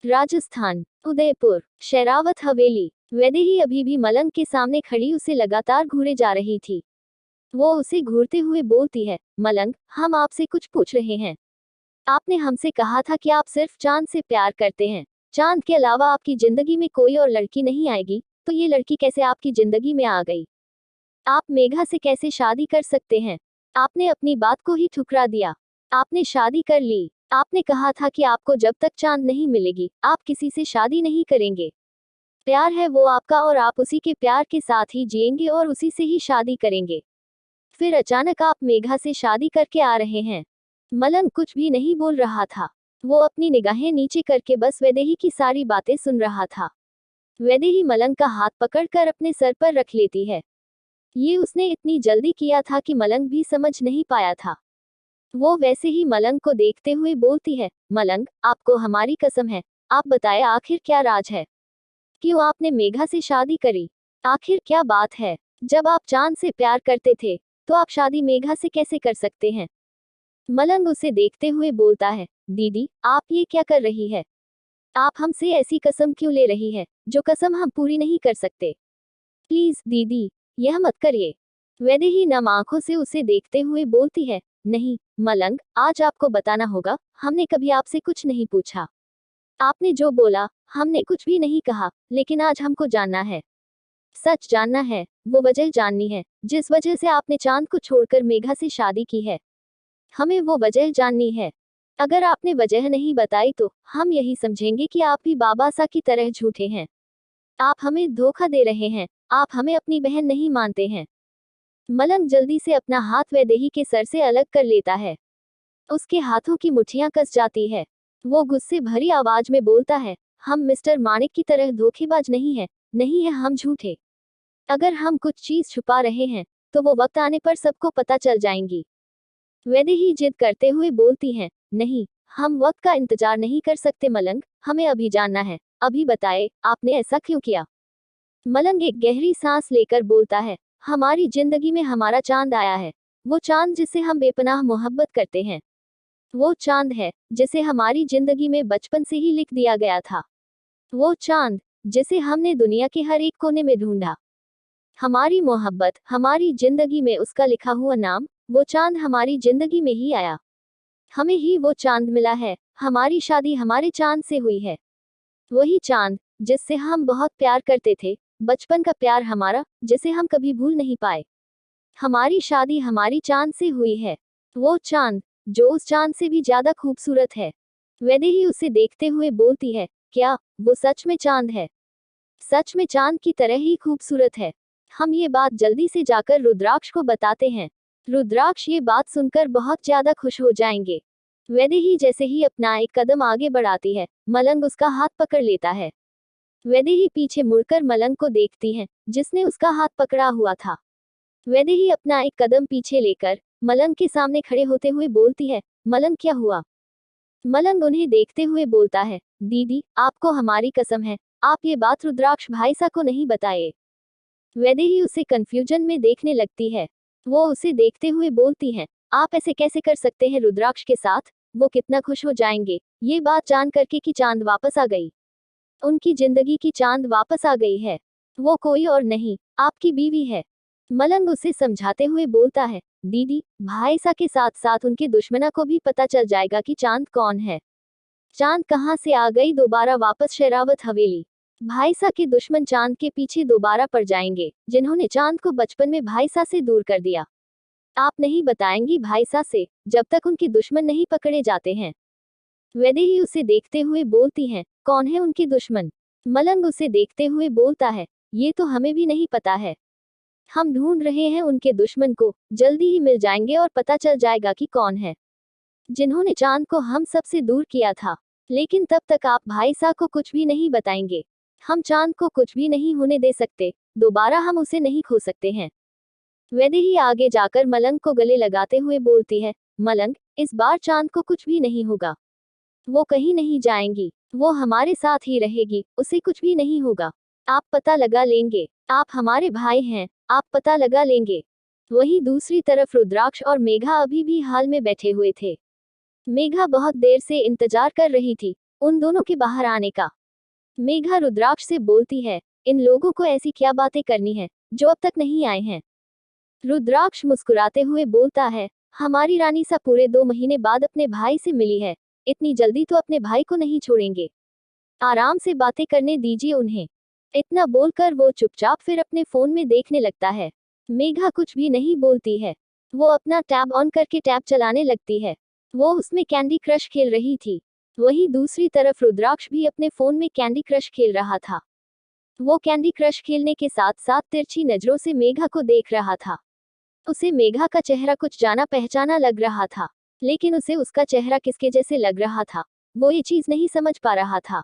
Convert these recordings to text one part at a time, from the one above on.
राजस्थान, उदयपुर, शेरावत हवेली। वैदेही अभी भी मलंग के सामने खड़ी उसे लगातार घूरे जा रही थी। वो उसे घूरते हुए बोलती है, मलंग, हम आपसे कुछ पूछ रहे हैं। आपने हमसे कहा था कि आप सिर्फ चांद से प्यार करते हैं। चांद के अलावा आपकी जिंदगी में कोई और लड़की नहीं आएगी, तो ये लड़की कैसे आपकी जिंदगी में आ गई? आप मेघा से कैसे शादी कर सकते हैं? आपने अपनी बात को ही ठुकरा दिया। आपने शादी कर ली। आपने कहा था कि आपको जब तक चांद नहीं मिलेगी, आप किसी से शादी नहीं करेंगे। प्यार है वो आपका और आप उसी के प्यार के साथ ही जिएंगे और उसी से ही शादी करेंगे। फिर अचानक आप मेघा से शादी करके आ रहे हैं। मलंग कुछ भी नहीं बोल रहा था। वो अपनी निगाहें नीचे करके बस वैदेही की सारी बातें सुन रहा था। वैदेही मलंग का हाथ पकड़कर अपने सर पर रख लेती है। ये उसने इतनी जल्दी किया था कि मलंग भी समझ नहीं पाया था। वो वैसे ही मलंग को देखते हुए बोलती है, मलंग, आपको हमारी कसम है, आप बताएं आखिर क्या राज है? क्यों आपने मेघा से शादी करी? आखिर क्या बात है? जब आप चांद से प्यार करते थे, तो आप शादी मेघा से कैसे कर सकते हैं? मलंग उसे देखते हुए बोलता है, दीदी, आप ये क्या कर रही है? आप हमसे ऐसी कसम क्यों ले रही है, जो कसम हम पूरी नहीं कर सकते? प्लीज दीदी, यह मत करिए। वैदेही नम आंखों से उसे देखते हुए बोलती है, नहीं मलंग, आज आपको बताना होगा, हमने कभी आपसे कुछ नहीं पूछा। आपने जो बोला, हमने कुछ भी नहीं कहा, लेकिन आज हमको जानना है। सच जानना है, वो वजह जाननी है, जिस वजह से आपने चांद को छोड़कर मेघा से शादी की है। हमें वो वजह जाननी है। अगर आपने वजह नहीं बताई तो हम यही समझेंगे कि आप भी बाबासा की तरह झूठे हैं। आप हमें धोखा दे रहे हैं, आप हमें अपनी बहन नहीं मानते हैं। मलंग जल्दी से अपना हाथ वैदेही के सर से अलग कर लेता है। उसके हाथों की मुट्ठियां कस जाती है। वो गुस्से भरी आवाज में बोलता है, हम मिस्टर माणिक की तरह धोखेबाज नहीं है, नहीं है हम झूठे। अगर हम कुछ चीज छुपा रहे हैं, तो वो वक्त आने पर सबको पता चल जाएंगी। वैदेही जिद करते हुए बोलती हैं, नहीं, हम वक्त का इंतजार नहीं कर सकते मलंग, हमें अभी जानना है, अभी बताए, आपने ऐसा क्यों किया? मलंग एक गहरी सांस लेकर बोलता है, हमारी जिंदगी में हमारा चांद आया है। वो चांद जिसे हम बेपनाह मोहब्बत करते हैं। वो चांद है, जिसे हमारी जिंदगी में बचपन से ही लिख दिया गया था। वो चांद, जिसे हमने दुनिया के हर एक कोने में ढूंढा। हमारी मोहब्बत, हमारी जिंदगी में उसका लिखा हुआ नाम, वो चांद हमारी जिंदगी में ही आया। हमें ही वो चांद मिला है, हमारी शादी हमारे चांद से हुई है। वही चांद, जिससे हम बहुत प्यार करते थे, बचपन का प्यार हमारा, जिसे हम कभी भूल नहीं पाए। हमारी शादी हमारी चांद से हुई है। वो चांद, जो उस चांद से भी ज्यादा खूबसूरत है। वैदेही उसे देखते हुए बोलती है, क्या वो सच में चांद है? सच में चांद की तरह ही खूबसूरत है। हम ये बात जल्दी से जाकर रुद्राक्ष को बताते हैं। रुद्राक्ष ये बात सुनकर बहुत ज्यादा खुश हो जाएंगे। वैदेही जैसे ही अपना एक कदम आगे बढ़ाती है, मलंग उसका हाथ पकड़ लेता है। वैदेही पीछे मुड़कर मलंग को देखती है, जिसने उसका हाथ पकड़ा हुआ था। वैदेही अपना एक कदम पीछे लेकर मलंग के सामने खड़े होते हुए बोलती है, मलंग क्या हुआ? मलंग उन्हें देखते हुए बोलता है, दीदी, आपको हमारी कसम है, आप ये बात रुद्राक्ष भाईसा को नहीं बताए। वैदेही उसे कंफ्यूजन में देखने लगती है। वो उसे देखते हुए बोलती है, आप ऐसे कैसे कर सकते हैं रुद्राक्ष के साथ? वो कितना खुश हो जाएंगे ये बात जान करके कि चांद वापस आ गई। उनकी जिंदगी की चांद वापस आ गई है। वो कोई और नहीं, आपकी बीवी है। मलंग उसे समझाते हुए बोलता है, दीदी, भाईसा के साथ साथ उनके दुश्मना को भी पता चल जाएगा कि चांद कौन है। चांद कहाँ से आ गई दोबारा वापस शेरावत हवेली। भाईसा के दुश्मन चांद के पीछे दोबारा पड़ जाएंगे, जिन्होंने चांद को बचपन में भाईसा से दूर कर दिया। आप नहीं बताएंगी भाईसा से, जब तक उनके दुश्मन नहीं पकड़े जाते हैं। वैदेही उसे देखते हुए बोलती हैं, कौन है उनके दुश्मन? मलंग उसे देखते हुए बोलता है, ये तो हमें भी नहीं पता है। हम ढूंढ रहे हैं उनके दुश्मन को, जल्दी ही मिल जाएंगे और पता चल जाएगा कि कौन है, जिन्होंने चांद को हम सबसे दूर किया था। लेकिन तब तक आप भाईसा को कुछ भी नहीं बताएंगे। हम चांद को कुछ भी नहीं होने दे सकते, दोबारा हम उसे नहीं खो सकते हैं। वैदेही आगे जाकर मलंग को गले लगाते हुए बोलती है, मलंग, इस बार चांद को कुछ भी नहीं होगा। वो कहीं नहीं जाएंगी, वो हमारे साथ ही रहेगी, उसे कुछ भी नहीं होगा। आप पता लगा लेंगे, आप हमारे भाई हैं, आप पता लगा लेंगे। वहीं दूसरी तरफ रुद्राक्ष और मेघा अभी भी हाल में बैठे हुए थे। मेघा बहुत देर से इंतजार कर रही थी। उन दोनों के बाहर आने का। मेघा रुद्राक्ष से बोलती है, इन लोगों को ऐसी क्या बातें करनी है जो अब तक नहीं आए हैं। रुद्राक्ष मुस्कुराते हुए बोलता है, हमारी रानी सा पूरे 2 महीने बाद अपने भाई से मिली है, इतनी जल्दी तो अपने भाई को नहीं छोड़ेंगे, आराम से बातें करने दीजिए उन्हें। इतना बोलकर वो चुपचाप फिर अपने फोन में देखने लगता है। मेघा कुछ भी नहीं बोलती है। वो अपना टैब ऑन करके टैब चलाने लगती है। वो उसमें कैंडी क्रश खेल रही थी। वहीं दूसरी तरफ रुद्राक्ष भी अपने फोन में कैंडी क्रश खेल रहा था। वो कैंडी क्रश खेलने के साथ साथ तिरछी नजरों से मेघा को देख रहा था। उसे मेघा का चेहरा कुछ जाना पहचाना लग रहा था, लेकिन उसे उसका चेहरा किसके जैसे लग रहा था, वो ये चीज नहीं समझ पा रहा था।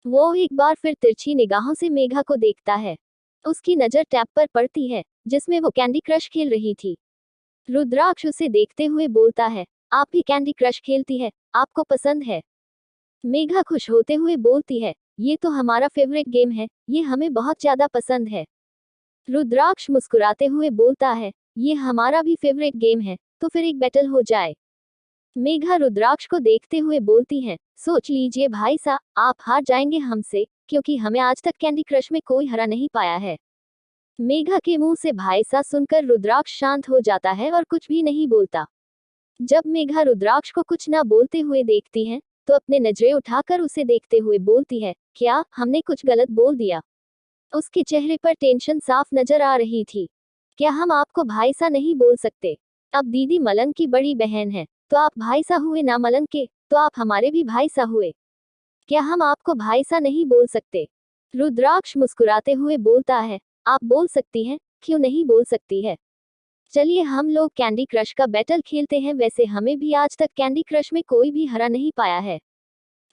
वो एक बार फिर तिरछी निगाहों से मेघा को देखता है। उसकी नजर टैब पर पड़ती है जिसमें वो कैंडी क्रश खेल रही थी। रुद्राक्ष उसे देखते हुए बोलता है, आप भी कैंडी क्रश खेलती है, आपको पसंद है? मेघा खुश होते हुए बोलती है, ये तो हमारा फेवरेट गेम है, ये हमें बहुत ज्यादा पसंद है। रुद्राक्ष मुस्कुराते हुए बोलता है, ये हमारा भी फेवरेट गेम है, तो फिर एक बैटल हो जाए। मेघा रुद्राक्ष को देखते हुए बोलती है, सोच लीजिए भाई साहब, आप हार जाएंगे हमसे, क्योंकि हमें आज तक कैंडी क्रश में कोई हरा नहीं पाया है। मेघा के मुंह से भाई सा सुनकर रुद्राक्ष शांत हो जाता है और कुछ भी नहीं बोलता। जब मेघा रुद्राक्ष को कुछ ना बोलते हुए देखती है, तो अपने नजरें उठाकर उसे देखते हुए बोलती है, क्या हमने कुछ गलत बोल दिया? उसके चेहरे पर टेंशन साफ नजर आ रही थी। क्या हम आपको भाई सा नहीं बोल सकते? अब दीदी मलंग की बड़ी बहन है, तो आप भाई सा हुए ना मलंग के, तो आप हमारे भी भाई सा हुए। क्या हम आपको भाई सा नहीं बोल सकते? रुद्राक्ष मुस्कुराते हुए बोलता है, आप बोल सकती हैं, क्यों नहीं बोल सकती है? चलिए हम लोग कैंडी क्रश का बैटल खेलते हैं। वैसे हमें भी आज तक कैंडी क्रश में कोई भी हरा नहीं पाया है।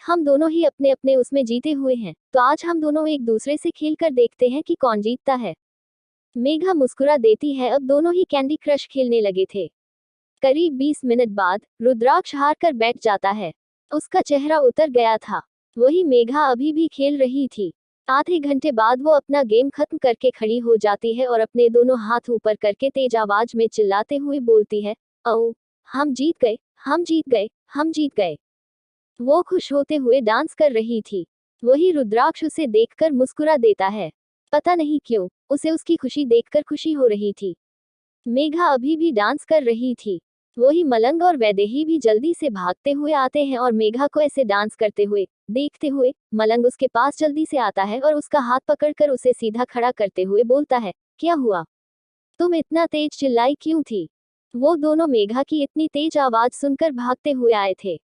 हम दोनों ही अपने अपने उसमें जीते हुए हैं, तो आज हम दोनों एक दूसरे से खेल कर देखते हैं कि कौन जीतता है। मेघा मुस्कुरा देती है। अब दोनों ही कैंडी क्रश खेलने लगे थे। करीब 20 मिनट बाद रुद्राक्ष हार कर बैठ जाता है। उसका चेहरा उतर गया था। वही मेघा अभी भी खेल रही थी। आधे घंटे बाद वो अपना गेम खत्म करके खड़ी हो जाती है और अपने दोनों हाथ ऊपर करके तेज आवाज में चिल्लाते हुए बोलती है, ओ, हम जीत गए, हम जीत गए, हम जीत गए। वो खुश होते हुए डांस कर रही थी। वही रुद्राक्ष उसे देखकर मुस्कुरा देता है। पता नहीं क्यों, उसे उसकी खुशी देखकर खुशी हो रही थी। मेघा अभी भी डांस कर रही थी। वही मलंग और वैदेही भी जल्दी से भागते हुए आते हैं और मेघा को ऐसे डांस करते हुए देखते हुए मलंग उसके पास जल्दी से आता है और उसका हाथ पकड़कर उसे सीधा खड़ा करते हुए बोलता है, क्या हुआ? तुम इतना तेज चिल्लाई क्यों थी? वो दोनों मेघा की इतनी तेज आवाज सुनकर भागते हुए आए थे।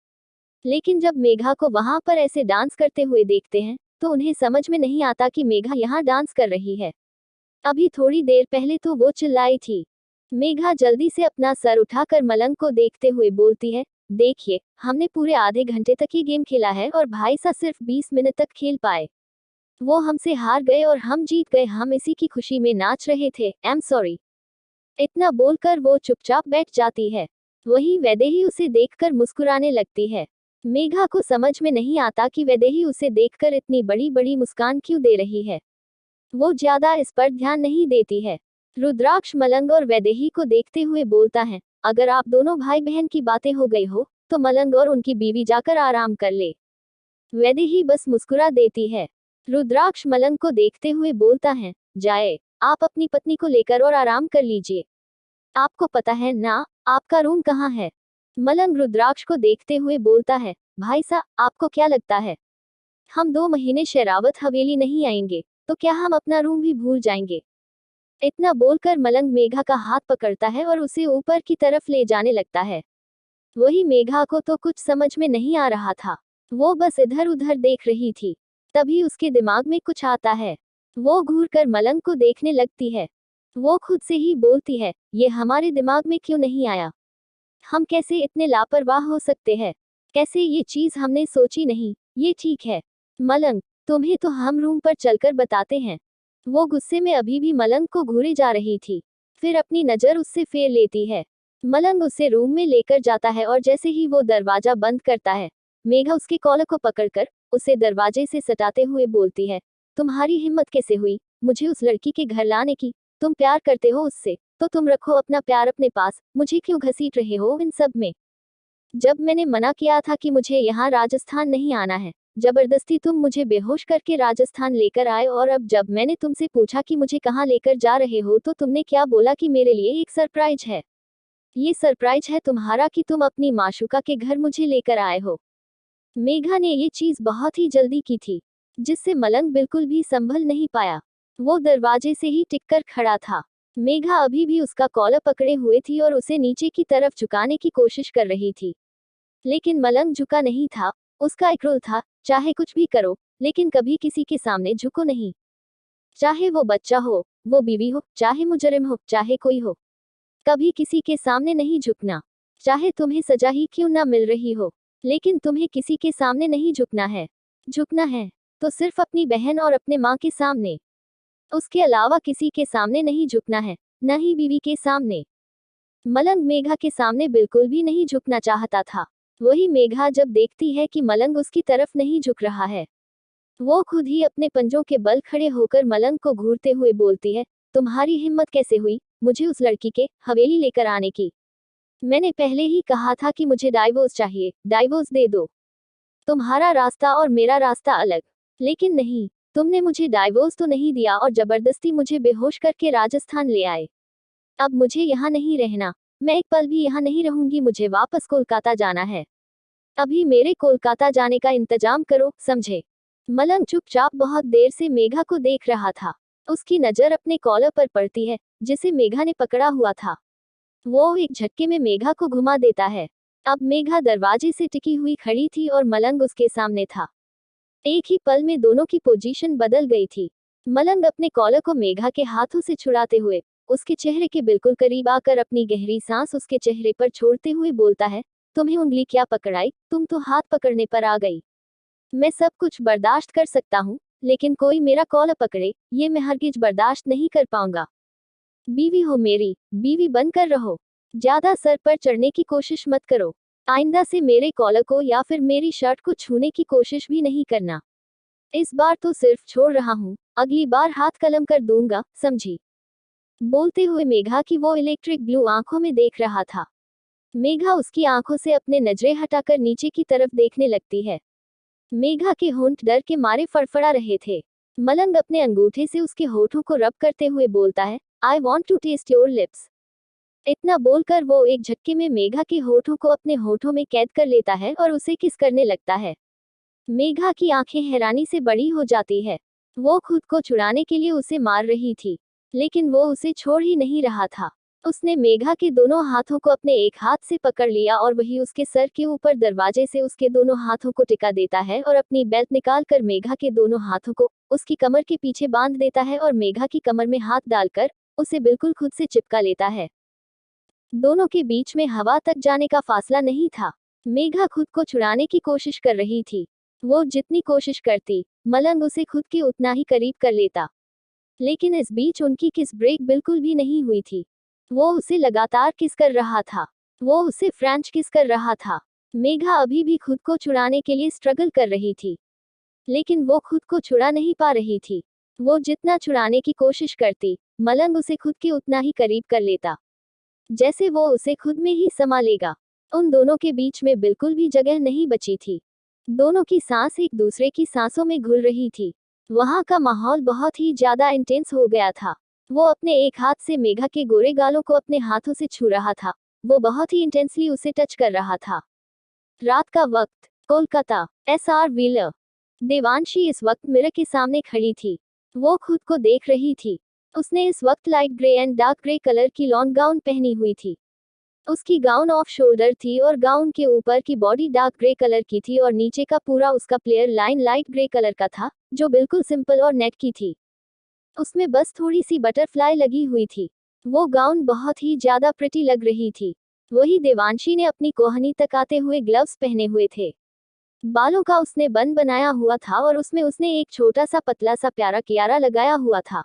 लेकिन जब मेघा को वहां पर ऐसे डांस करते हुए देखते हैं, तो उन्हें समझ में नहीं आता कि मेघा यहाँ डांस कर रही है। अभी थोड़ी देर पहले तो वो चिल्लाई थी। मेघा जल्दी से अपना सर उठाकर मलंग को देखते हुए बोलती है, देखिए, हमने पूरे आधे घंटे तक ये गेम खेला है और भाई सा सिर्फ 20 मिनट तक खेल पाए। वो हमसे हार गए और हम जीत गए। हम इसी की खुशी में नाच रहे थे। I am sorry. इतना बोलकर वो चुपचाप बैठ जाती है। वही वैदेही उसे देखकर मुस्कुराने लगती है। मेघा को समझ में नहीं आता कि वैदेही उसे देखकर इतनी बड़ी बड़ी मुस्कान क्यों दे रही है। वो ज्यादा इस पर ध्यान नहीं देती है। रुद्राक्ष मलंग और वैदेही को देखते हुए बोलता है, अगर आप दोनों भाई बहन की बातें हो गई हो, तो मलंग और उनकी बीवी जाकर आराम कर ले। वैदेही बस मुस्कुरा देती है। रुद्राक्ष मलंग को देखते हुए बोलता है, जाए, आप अपनी पत्नी को लेकर और आराम कर लीजिए। आपको पता है ना, आपका रूम कहाँ है? मलंग रुद्राक्ष को देखते हुए बोलता है, भाई साहब, आपको क्या लगता है हम 2 महीने शेरावत हवेली नहीं आएंगे, तो क्या हम अपना रूम भी भूल जाएंगे? इतना बोलकर मलंग मेघा का हाथ पकड़ता है और उसे ऊपर की तरफ ले जाने लगता है। वही मेघा को तो कुछ समझ में नहीं आ रहा था। वो बस इधर उधर देख रही थी। तभी उसके दिमाग में कुछ आता है। वो घूरकर मलंग को देखने लगती है। वो खुद से ही बोलती है, ये हमारे दिमाग में क्यों नहीं आया? हम कैसे इतने लापरवाह हो सकते हैं? कैसे ये चीज हमने सोची नहीं? ये ठीक है मलंग, तुम्हें तो हम रूम पर चलकर बताते हैं। वो गुस्से में अभी भी मलंग को घूरे जा रही थी। फिर अपनी नजर उससे फेर लेती है। मलंग उसे रूम में लेकर जाता है और जैसे ही वो दरवाजा बंद करता है, मेघा उसके कॉलर को पकड़कर उसे दरवाजे से सटाते हुए बोलती है, तुम्हारी हिम्मत कैसे हुई मुझे उस लड़की के घर लाने की? तुम प्यार करते हो उससे, तो तुम रखो अपना प्यार अपने पास, मुझे क्यों घसीट रहे हो इन सब में? जब मैंने मना किया था कि मुझे यहाँ राजस्थान नहीं आना है, जबरदस्ती तुम मुझे बेहोश करके राजस्थान लेकर आए, और अब जब मैंने तुमसे पूछा कि मुझे कहाँ लेकर जा रहे हो तो तुमने क्या बोला कि मेरे लिए एक सरप्राइज है। ये सरप्राइज है तुम्हारा कि तुम अपनी माशूका के घर मुझे लेकर आए हो। मेघा ने ये चीज बहुत ही जल्दी की थी, जिससे मलंग बिल्कुल भी संभल नहीं पाया। वो दरवाजे से ही टिककर खड़ा था। मेघा अभी भी उसका कॉलर पकड़े हुए थी और उसे नीचे की तरफ झुकाने की कोशिश कर रही थी, लेकिन मलंग झुका नहीं था। उसका एक रूल था, चाहे कुछ भी करो, लेकिन कभी किसी के सामने झुको नहीं। चाहे वो बच्चा हो, वो बीवी हो, चाहे मुजरिम हो, चाहे कोई हो, कभी किसी के सामने नहीं झुकना। चाहे तुम्हें सजा ही क्यों ना मिल रही हो, लेकिन तुम्हें किसी के सामने नहीं झुकना है। झुकना है तो सिर्फ अपनी बहन और अपने माँ के सामने। उसके अलावा किसी के सामने नहीं झुकना है, न ही बीवी के सामने। मलंग मेघा के सामने बिल्कुल भी नहीं झुकना चाहता था। वही मेघा जब देखती है कि मलंग उसकी तरफ नहीं झुक रहा है, वो खुद ही अपने पंजों के बल खड़े होकर मलंग को घूरते हुए बोलती है, तुम्हारी हिम्मत कैसे हुई मुझे उस लड़की के हवेली लेकर आने की? मैंने पहले ही कहा था कि मुझे डाइवोर्स चाहिए, डाइवोर्स दे दो। तुम्हारा रास्ता और मेरा रास्ता अलग। लेकिन नहीं, तुमने मुझे डाइवोर्स तो नहीं दिया और जबरदस्ती मुझे बेहोश करके राजस्थान ले आए। अब मुझे यहाँ नहीं रहना, मैं एक पल भी यहाँ नहीं रहूंगी, मुझे वापस कोलकाता जाना है। अभी मेरे कोलकाता जाने का इंतजाम करो, समझे? मलंग चुपचाप बहुत देर से मेघा को देख रहा था। उसकी नजर अपने कॉलर पर पड़ती है, जिसे मेघा ने पकड़ा हुआ था। वो एक झटके में मेघा को घुमा देता है। अब मेघा दरवाजे से टिकी हुई खड़ी थी और मलंग उसके सामने था। एक ही पल में दोनों की पोजीशन बदल गई थी। मलंग अपने कॉलर को मेघा के हाथों से छुड़ाते हुए उसके चेहरे के बिल्कुल करीब आकर अपनी गहरी सांस उसके चेहरे पर छोड़ते हुए बोलता है, तुम्हें उंगली क्या पकड़ाई, तुम तो हाथ पकड़ने पर आ गई। मैं सब कुछ बर्दाश्त कर सकता हूँ, लेकिन कोई मेरा कॉलर पकड़े, ये मैं हरगिज बर्दाश्त नहीं कर पाऊंगा। बीवी हो मेरी, बीवी बनकर रहो। ज्यादा सर पर चढ़ने की कोशिश मत करो। आइंदा से मेरे कॉलर को या फिर मेरी शर्ट को छूने की कोशिश भी नहीं करना। इस बार तो सिर्फ छोड़ रहा हूँ, अगली बार हाथ कलम कर दूंगा, समझी? बोलते हुए मेघा की वो इलेक्ट्रिक ब्लू आंखों में देख रहा था। मेघा उसकी आंखों से अपने नजरें हटाकर नीचे की तरफ देखने लगती है। मेघा के होंठ डर के मारे फड़फड़ा रहे थे। मलंग अपने अंगूठे से उसके होठों को रब करते हुए बोलता है, I want to taste your lips. इतना बोलकर वो एक झटके में मेघा के होठों को अपने होठों में कैद कर लेता है और उसे किस करने लगता है। मेघा की आंखें हैरानी से बड़ी हो जाती है। वो खुद को छुड़ाने के लिए उसे मार रही थी, लेकिन वो उसे छोड़ ही नहीं रहा था। उसने मेघा के दोनों हाथों को अपने एक हाथ से पकड़ लिया और वही उसके सर के ऊपर दरवाजे से उसके दोनों हाथों को टिका देता है और अपनी बेल्ट निकालकर मेघा के दोनों हाथों को उसकी कमर के पीछे बांध देता है और मेघा की कमर में हाथ डालकर उसे बिल्कुल खुद से चिपका लेता है। दोनों के बीच में हवा तक जाने का फासला नहीं था। मेघा खुद को छुड़ाने की कोशिश कर रही थी। वो जितनी कोशिश करती, मलंग उसे खुद के उतना ही करीब कर लेता, लेकिन इस बीच उनकी किस ब्रेक बिल्कुल भी नहीं हुई थी। वो उसे लगातार किस कर रहा था। वो उसे फ्रेंच किस कर रहा था। मेघा अभी भी खुद को छुड़ाने के लिए स्ट्रगल कर रही थी, लेकिन वो खुद को छुड़ा नहीं पा रही थी। वो जितना छुड़ाने की कोशिश करती, मलंग उसे खुद के उतना ही करीब कर लेता, जैसे वो उसे खुद में ही समा लेगा। उन दोनों के बीच में बिल्कुल भी जगह नहीं बची थी। दोनों की सांस एक दूसरे की सांसों में घुल रही थी। वहां का माहौल बहुत ही ज्यादा इंटेंस हो गया था। वो अपने एक हाथ से मेघा के गोरे गालों को अपने हाथों से छू रहा था। वो बहुत ही इंटेंसली उसे टच कर रहा था। रात का वक्त, कोलकाता, SR व्हीलर। देवांशी इस वक्त मिरर के सामने खड़ी थी। वो खुद को देख रही थी। उसने इस वक्त light grey and dark grey colour की लॉन्ग गाउन पहनी हुई थी। उसकी गाउन ऑफ शोल्डर थी और गाउन के ऊपर की बॉडी डार्क ग्रे कलर की थी और नीचे का पूरा उसका player line light grey colour का था, जो बिल्कुल सिंपल और नेट की थी। उसमें बस थोड़ी सी बटरफ्लाई लगी हुई थी। वो गाउन बहुत ही ज्यादा प्रिटी लग रही थी। वही देवांशी ने अपनी कोहनी तक आते हुए ग्लव्स पहने हुए थे। बालों का उसने बन बनाया हुआ था और उसमें उसने एक छोटा सा पतला सा प्यारा कियारा लगाया हुआ था।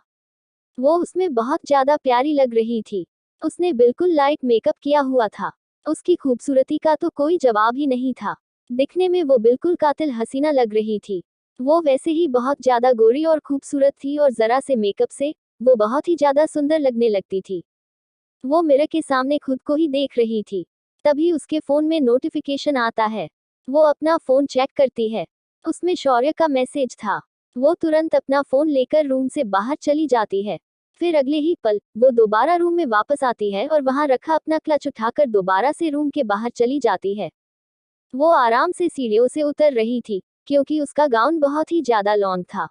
वो उसमें बहुत ज्यादा प्यारी लग रही थी। उसने बिल्कुल लाइट मेकअप किया हुआ था। उसकी खूबसूरती का तो कोई जवाब ही नहीं था। दिखने में वो बिल्कुल कातिल हसीना लग रही थी। वो वैसे ही बहुत ज्यादा गोरी और खूबसूरत थी और जरा से मेकअप से वो बहुत ही ज्यादा सुंदर लगने लगती थी। वो मिरर के सामने खुद को ही देख रही थी। तभी उसके फोन में नोटिफिकेशन आता है। वो अपना फोन चेक करती है। उसमें शौर्य का मैसेज था। वो तुरंत अपना फोन लेकर रूम से बाहर चली जाती है। फिर अगले ही पल वो दोबारा रूम में वापस आती है और वहां रखा अपना क्लच उठाकर दोबारा से रूम के बाहर चली जाती है। वो आराम से सीढ़ियों से उतर रही थी, क्योंकि उसका गाउन बहुत ही ज्यादा लॉन्ग था।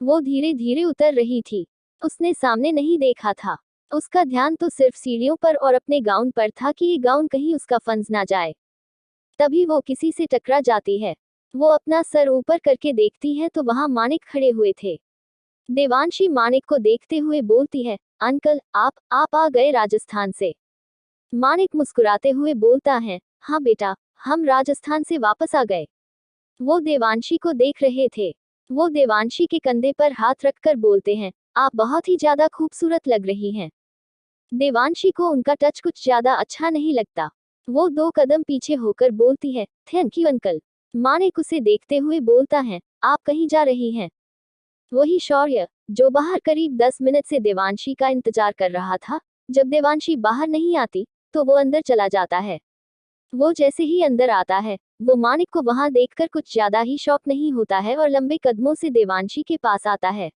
वो धीरे धीरे उतर रही थी। उसने सामने नहीं देखा था। उसका ध्यान तो सिर्फ सीढ़ियों पर और अपने गाउन पर था कि ये गाउन कहीं उसका फंस ना जाए। तभी वो किसी से टकरा जाती है। वो अपना सर ऊपर करके देखती है तो वहां मानिक खड़े हुए थे। देवांशी मानिक को देखते हुए बोलती है, अंकल आप आ गए राजस्थान से। मानिक मुस्कुराते हुए बोलता है, हाँ बेटा, हम राजस्थान से वापस आ गए। वो देवांशी को देख रहे थे। वो देवांशी के कंधे पर हाथ रखकर बोलते हैं, आप बहुत ही ज्यादा खूबसूरत लग रही हैं। देवांशी को उनका टच कुछ ज्यादा अच्छा नहीं लगता। वो 2 कदम पीछे होकर बोलती है, थैंक यू अंकल। मानिक उसे देखते हुए बोलता है, आप कहीं जा रही हैं? वही शौर्य, जो बाहर करीब 10 मिनट से देवांशी का इंतजार कर रहा था। जब देवांशी बाहर नहीं आती, तो वो अंदर चला जाता है। वो जैसे ही अंदर आता है, वो मानिक को वहां देखकर कुछ ज्यादा ही शॉक नहीं होता है और लंबे कदमों से देवांशी के पास आता है।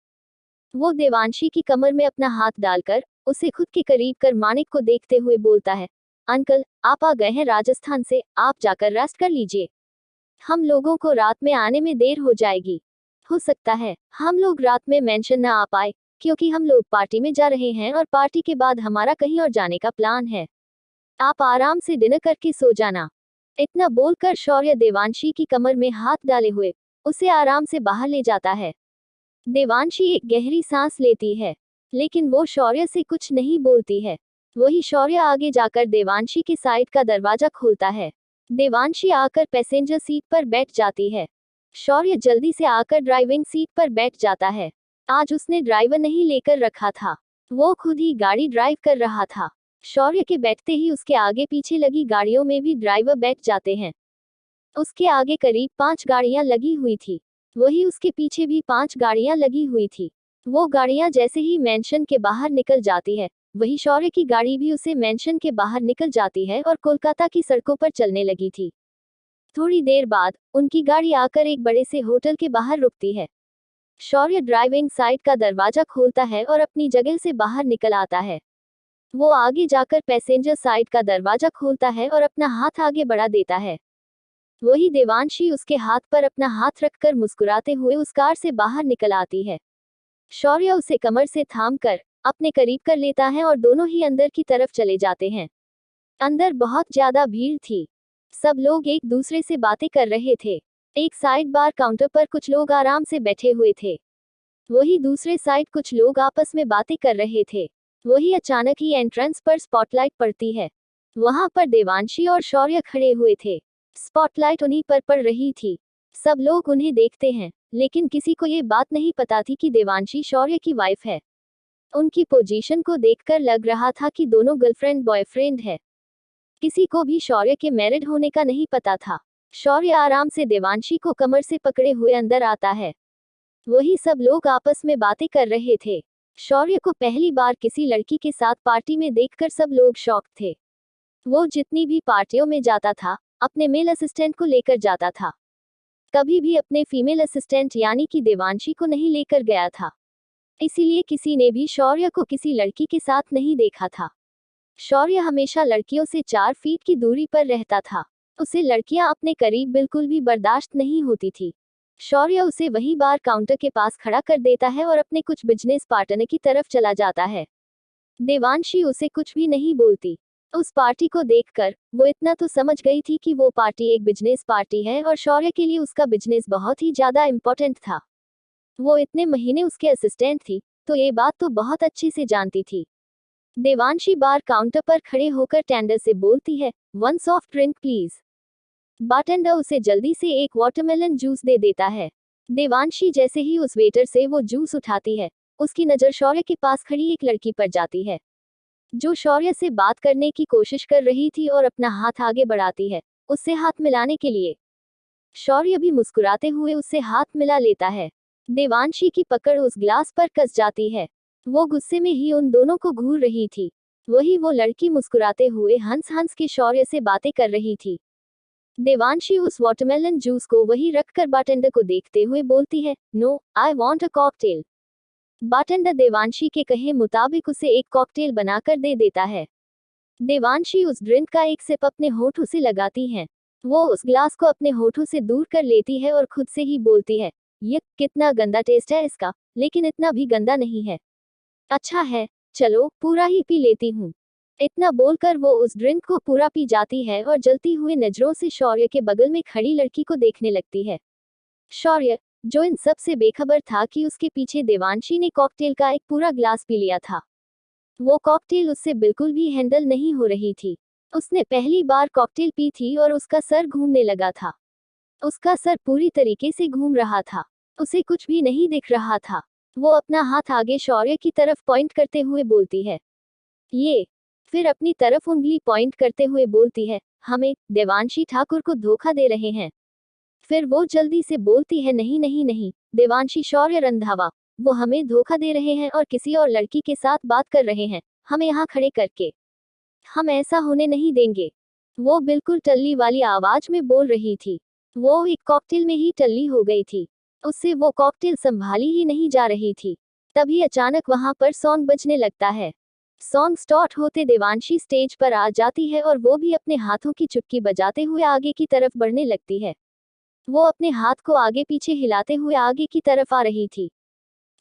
वो देवांशी की कमर में अपना हाथ डालकर उसे खुद के करीब कर मानिक को देखते हुए बोलता है, अंकल, आप आ गए हैं राजस्थान से, आप जाकर रेस्ट कर लीजिए। हम लोगों को रात में आने में देर हो जाएगी। हो सकता है हम लोग रात में मेंशन न आ पाए, क्योंकि हम लोग पार्टी में जा रहे हैं और पार्टी के बाद हमारा कहीं और जाने का प्लान है। आप आराम से डिनर करके सो जाना। इतना बोलकर शौर्य देवांशी की कमर में हाथ डाले हुए उसे आराम से बाहर ले जाता है। देवांशी एक गहरी सांस लेती है, लेकिन वो शौर्य से कुछ नहीं बोलती है। वही शौर्य आगे जाकर देवांशी के साइड का दरवाजा खोलता है। देवांशी आकर पैसेंजर सीट पर बैठ जाती है। शौर्य जल्दी से आकर ड्राइविंग सीट पर बैठ जाता है। आज उसने ड्राइवर नहीं लेकर रखा था, वो खुद ही गाड़ी ड्राइव कर रहा था। शौर्य के बैठते ही उसके आगे पीछे लगी गाड़ियों में भी ड्राइवर बैठ जाते हैं। उसके आगे करीब 5 गाड़ियां लगी हुई थी। वही उसके पीछे भी 5 गाड़ियां लगी हुई थी। वो गाड़ियां जैसे ही मेंशन के बाहर निकल जाती है, वही शौर्य की गाड़ी भी उसे मेंशन के बाहर निकल जाती है और कोलकाता की सड़कों पर चलने लगी थी। थोड़ी देर बाद उनकी गाड़ी आकर एक बड़े से होटल के बाहर रुकती है। शौर्य ड्राइविंग साइड का दरवाजा खोलता है और अपनी जगह से बाहर निकल आता है। वो आगे जाकर पैसेंजर साइड का दरवाजा खोलता है और अपना हाथ आगे बढ़ा देता है। वही देवांशी उसके हाथ पर अपना हाथ रखकर मुस्कुराते हुए उस कार से बाहर निकल आती है। शौर्य उसे कमर से थाम कर अपने करीब कर लेता है और दोनों ही अंदर की तरफ चले जाते हैं। अंदर बहुत ज्यादा भीड़ थी। सब लोग एक दूसरे से बातें कर रहे थे। एक साइड बार काउंटर पर कुछ लोग आराम से बैठे हुए थे। वही दूसरे साइड कुछ लोग आपस में बातें कर रहे थे। वही अचानक ही एंट्रेंस पर स्पॉटलाइट पड़ती है। वहां पर देवांशी और शौर्य खड़े हुए थे। स्पॉटलाइट उन्हीं पर पड़ रही थी। सब लोग उन्हें देखते हैं, लेकिन किसी को ये बात नहीं पता थी कि देवांशी शौर्य की वाइफ है। उनकी पोजीशन को देखकर लग रहा था कि दोनों गर्लफ्रेंड बॉयफ्रेंड है। किसी को भी शौर्य के मैरिड होने का नहीं पता था। शौर्य आराम से देवांशी को कमर से पकड़े हुए अंदर आता है। वही सब लोग आपस में बातें कर रहे थे। शौर्य को पहली बार किसी लड़की के साथ पार्टी में देखकर सब लोग शॉक थे। वो जितनी भी पार्टियों में जाता था, अपने मेल असिस्टेंट को लेकर जाता था। कभी भी अपने फीमेल असिस्टेंट यानी कि देवांशी को नहीं लेकर गया था। इसीलिए किसी ने भी शौर्य को किसी लड़की के साथ नहीं देखा था। शौर्य हमेशा लड़कियों से 4 फीट की दूरी पर रहता था। उसे लड़कियां अपने करीब बिल्कुल भी बर्दाश्त नहीं होती थी। शौर्य उसे वही बार काउंटर के पास खड़ा कर देता है और अपने कुछ बिजनेस पार्टनर की तरफ चला जाता है। देवांशी उसे कुछ भी नहीं बोलती। उस पार्टी को देखकर वो इतना तो समझ गई थी कि वो पार्टी एक बिजनेस पार्टी है और शौर्य के लिए उसका बिजनेस बहुत ही ज्यादा इम्पोर्टेंट था। वो इतने महीने उसके असिस्टेंट थी, तो ये बात तो बहुत अच्छे से जानती थी। देवांशी बार काउंटर पर खड़े होकर टेंडर से बोलती है, 1 सॉफ्ट ड्रिंक प्लीज। बारटेंडर उसे जल्दी से एक वाटरमेलन जूस दे देता है। देवांशी जैसे ही उस वेटर से वो जूस उठाती है, उसकी नज़र शौर्य के पास खड़ी एक लड़की पर जाती है, जो शौर्य से बात करने की कोशिश कर रही थी और अपना हाथ आगे बढ़ाती है उससे हाथ मिलाने के लिए। शौर्य भी मुस्कुराते हुए उससे हाथ मिला लेता है। देवांशी की पकड़ उस ग्लास पर कस जाती है। वो गुस्से में ही उन दोनों को घूर रही थी। वही वो लड़की मुस्कुराते हुए हंस हंस के शौर्य से बातें कर रही थी। देवांशी उस वाटरमेलन जूस को वहीं रखकर बारटेंडर को देखते हुए बोलती है, no, I want a cocktail. Bartender Devanshi के कहे मुताबिक उसे एक कॉकटेल बनाकर दे देता है। देवांशी उस ड्रिंक का एक सिप अपने होठों से लगाती है। वो उस ग्लास को अपने होठों से दूर कर लेती है और खुद से ही बोलती है, ये कितना गंदा टेस्ट है इसका, लेकिन इतना भी गंदा नहीं है। अच्छा है, चलो पूरा ही पी लेती हूँ। इतना बोलकर वो उस ड्रिंक को पूरा पी जाती है और जलती हुई नजरों से शौर्य के बगल में खड़ी लड़की को देखने लगती है। शौर्य, जो इन सब से बेखबर था कि उसके पीछे देवांशी ने कॉकटेल का एक पूरा ग्लास पी लिया था। वो कॉकटेल उससे बिल्कुल भी हैंडल नहीं हो रही थी। उसने पहली बार कॉकटेल पी थी और उसका सर घूमने लगा था। उसका सर पूरी तरीके से घूम रहा था। उसे कुछ भी नहीं दिख रहा था। वो अपना हाथ आगे शौर्य की तरफ पॉइंट करते हुए बोलती है, ये। फिर अपनी तरफ उंगली पॉइंट करते हुए बोलती है, हमें देवांशी ठाकुर को धोखा दे रहे हैं। फिर वो जल्दी से बोलती है, नहीं नहीं नहीं, देवांशी शौर्य रंधावा, वो हमें धोखा दे रहे हैं और किसी और लड़की के साथ बात कर रहे हैं, हमें यहाँ खड़े करके। हम ऐसा होने नहीं देंगे। वो बिल्कुल टल्ली वाली आवाज में बोल रही थी। वो एक कॉकटेल में ही टल्ली हो गई थी। उससे वो कॉकटेल संभाली ही नहीं जा रही थी। तभी अचानक वहां पर सॉन्ग बजने लगता है। सॉन्ग स्टार्ट होते देवांशी स्टेज पर आ जाती है और वो भी अपने हाथों की चुटकी बजाते हुए आगे की तरफ बढ़ने लगती है। वो अपने हाथ को आगे पीछे हिलाते हुए आगे की तरफ आ रही थी।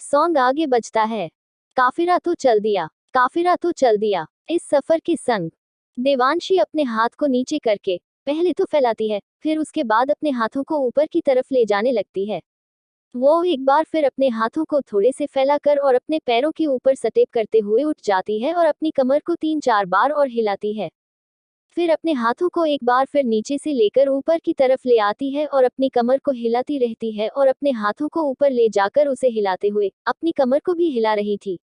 सॉन्ग आगे बजता है, काफिरा तो चल दिया, काफिरा तो चल दिया, इस सफर के संग। देवांशी अपने हाथ को नीचे करके पहले तो फैलाती है, फिर उसके बाद अपने हाथों को ऊपर की तरफ ले जाने लगती है। वो एक बार फिर अपने हाथों को थोड़े से फैलाकर और अपने पैरों के ऊपर सटेप करते हुए उठ जाती है और अपनी कमर को 3-4 बार और हिलाती है। फिर अपने हाथों को एक बार फिर नीचे से लेकर ऊपर की तरफ ले आती है और अपनी कमर को हिलाती रहती है और अपने हाथों को ऊपर ले जाकर उसे हिलाते हुए अपनी कमर को भी हिला रही थी।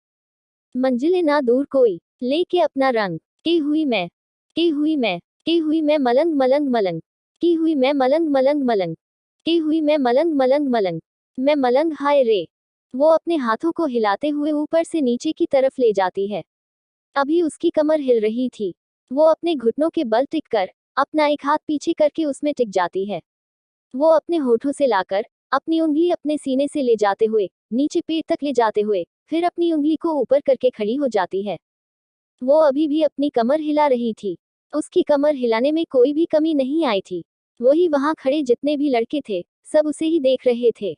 मंजिलें ना दूर कोई लेके अपना रंग, की हुई मैं, की हुई मैं, की हुई मैं मलंग मलंग मलंग, की हुई मैं मलंग मलंग मलंग, की हुई मैं मलंग मलंग मलंग, मैं मलंग हाय रे। वो अपने हाथों को हिलाते हुए ऊपर से नीचे की तरफ ले जाती है। अभी उसकी कमर हिल रही थी। वो अपने घुटनों के बल टिककर अपना एक हाथ पीछे करके उसमें टिक जाती है। वो अपने होठों से लाकर अपनी उंगली अपने सीने से ले जाते हुए नीचे पेट तक ले जाते हुए फिर अपनी उंगली को ऊपर करके खड़ी हो जाती है। वो अभी भी अपनी कमर हिला रही थी। उसकी कमर हिलाने में कोई भी कमी नहीं आई थी। वही वहां खड़े जितने भी लड़के थे सब उसे ही देख रहे थे।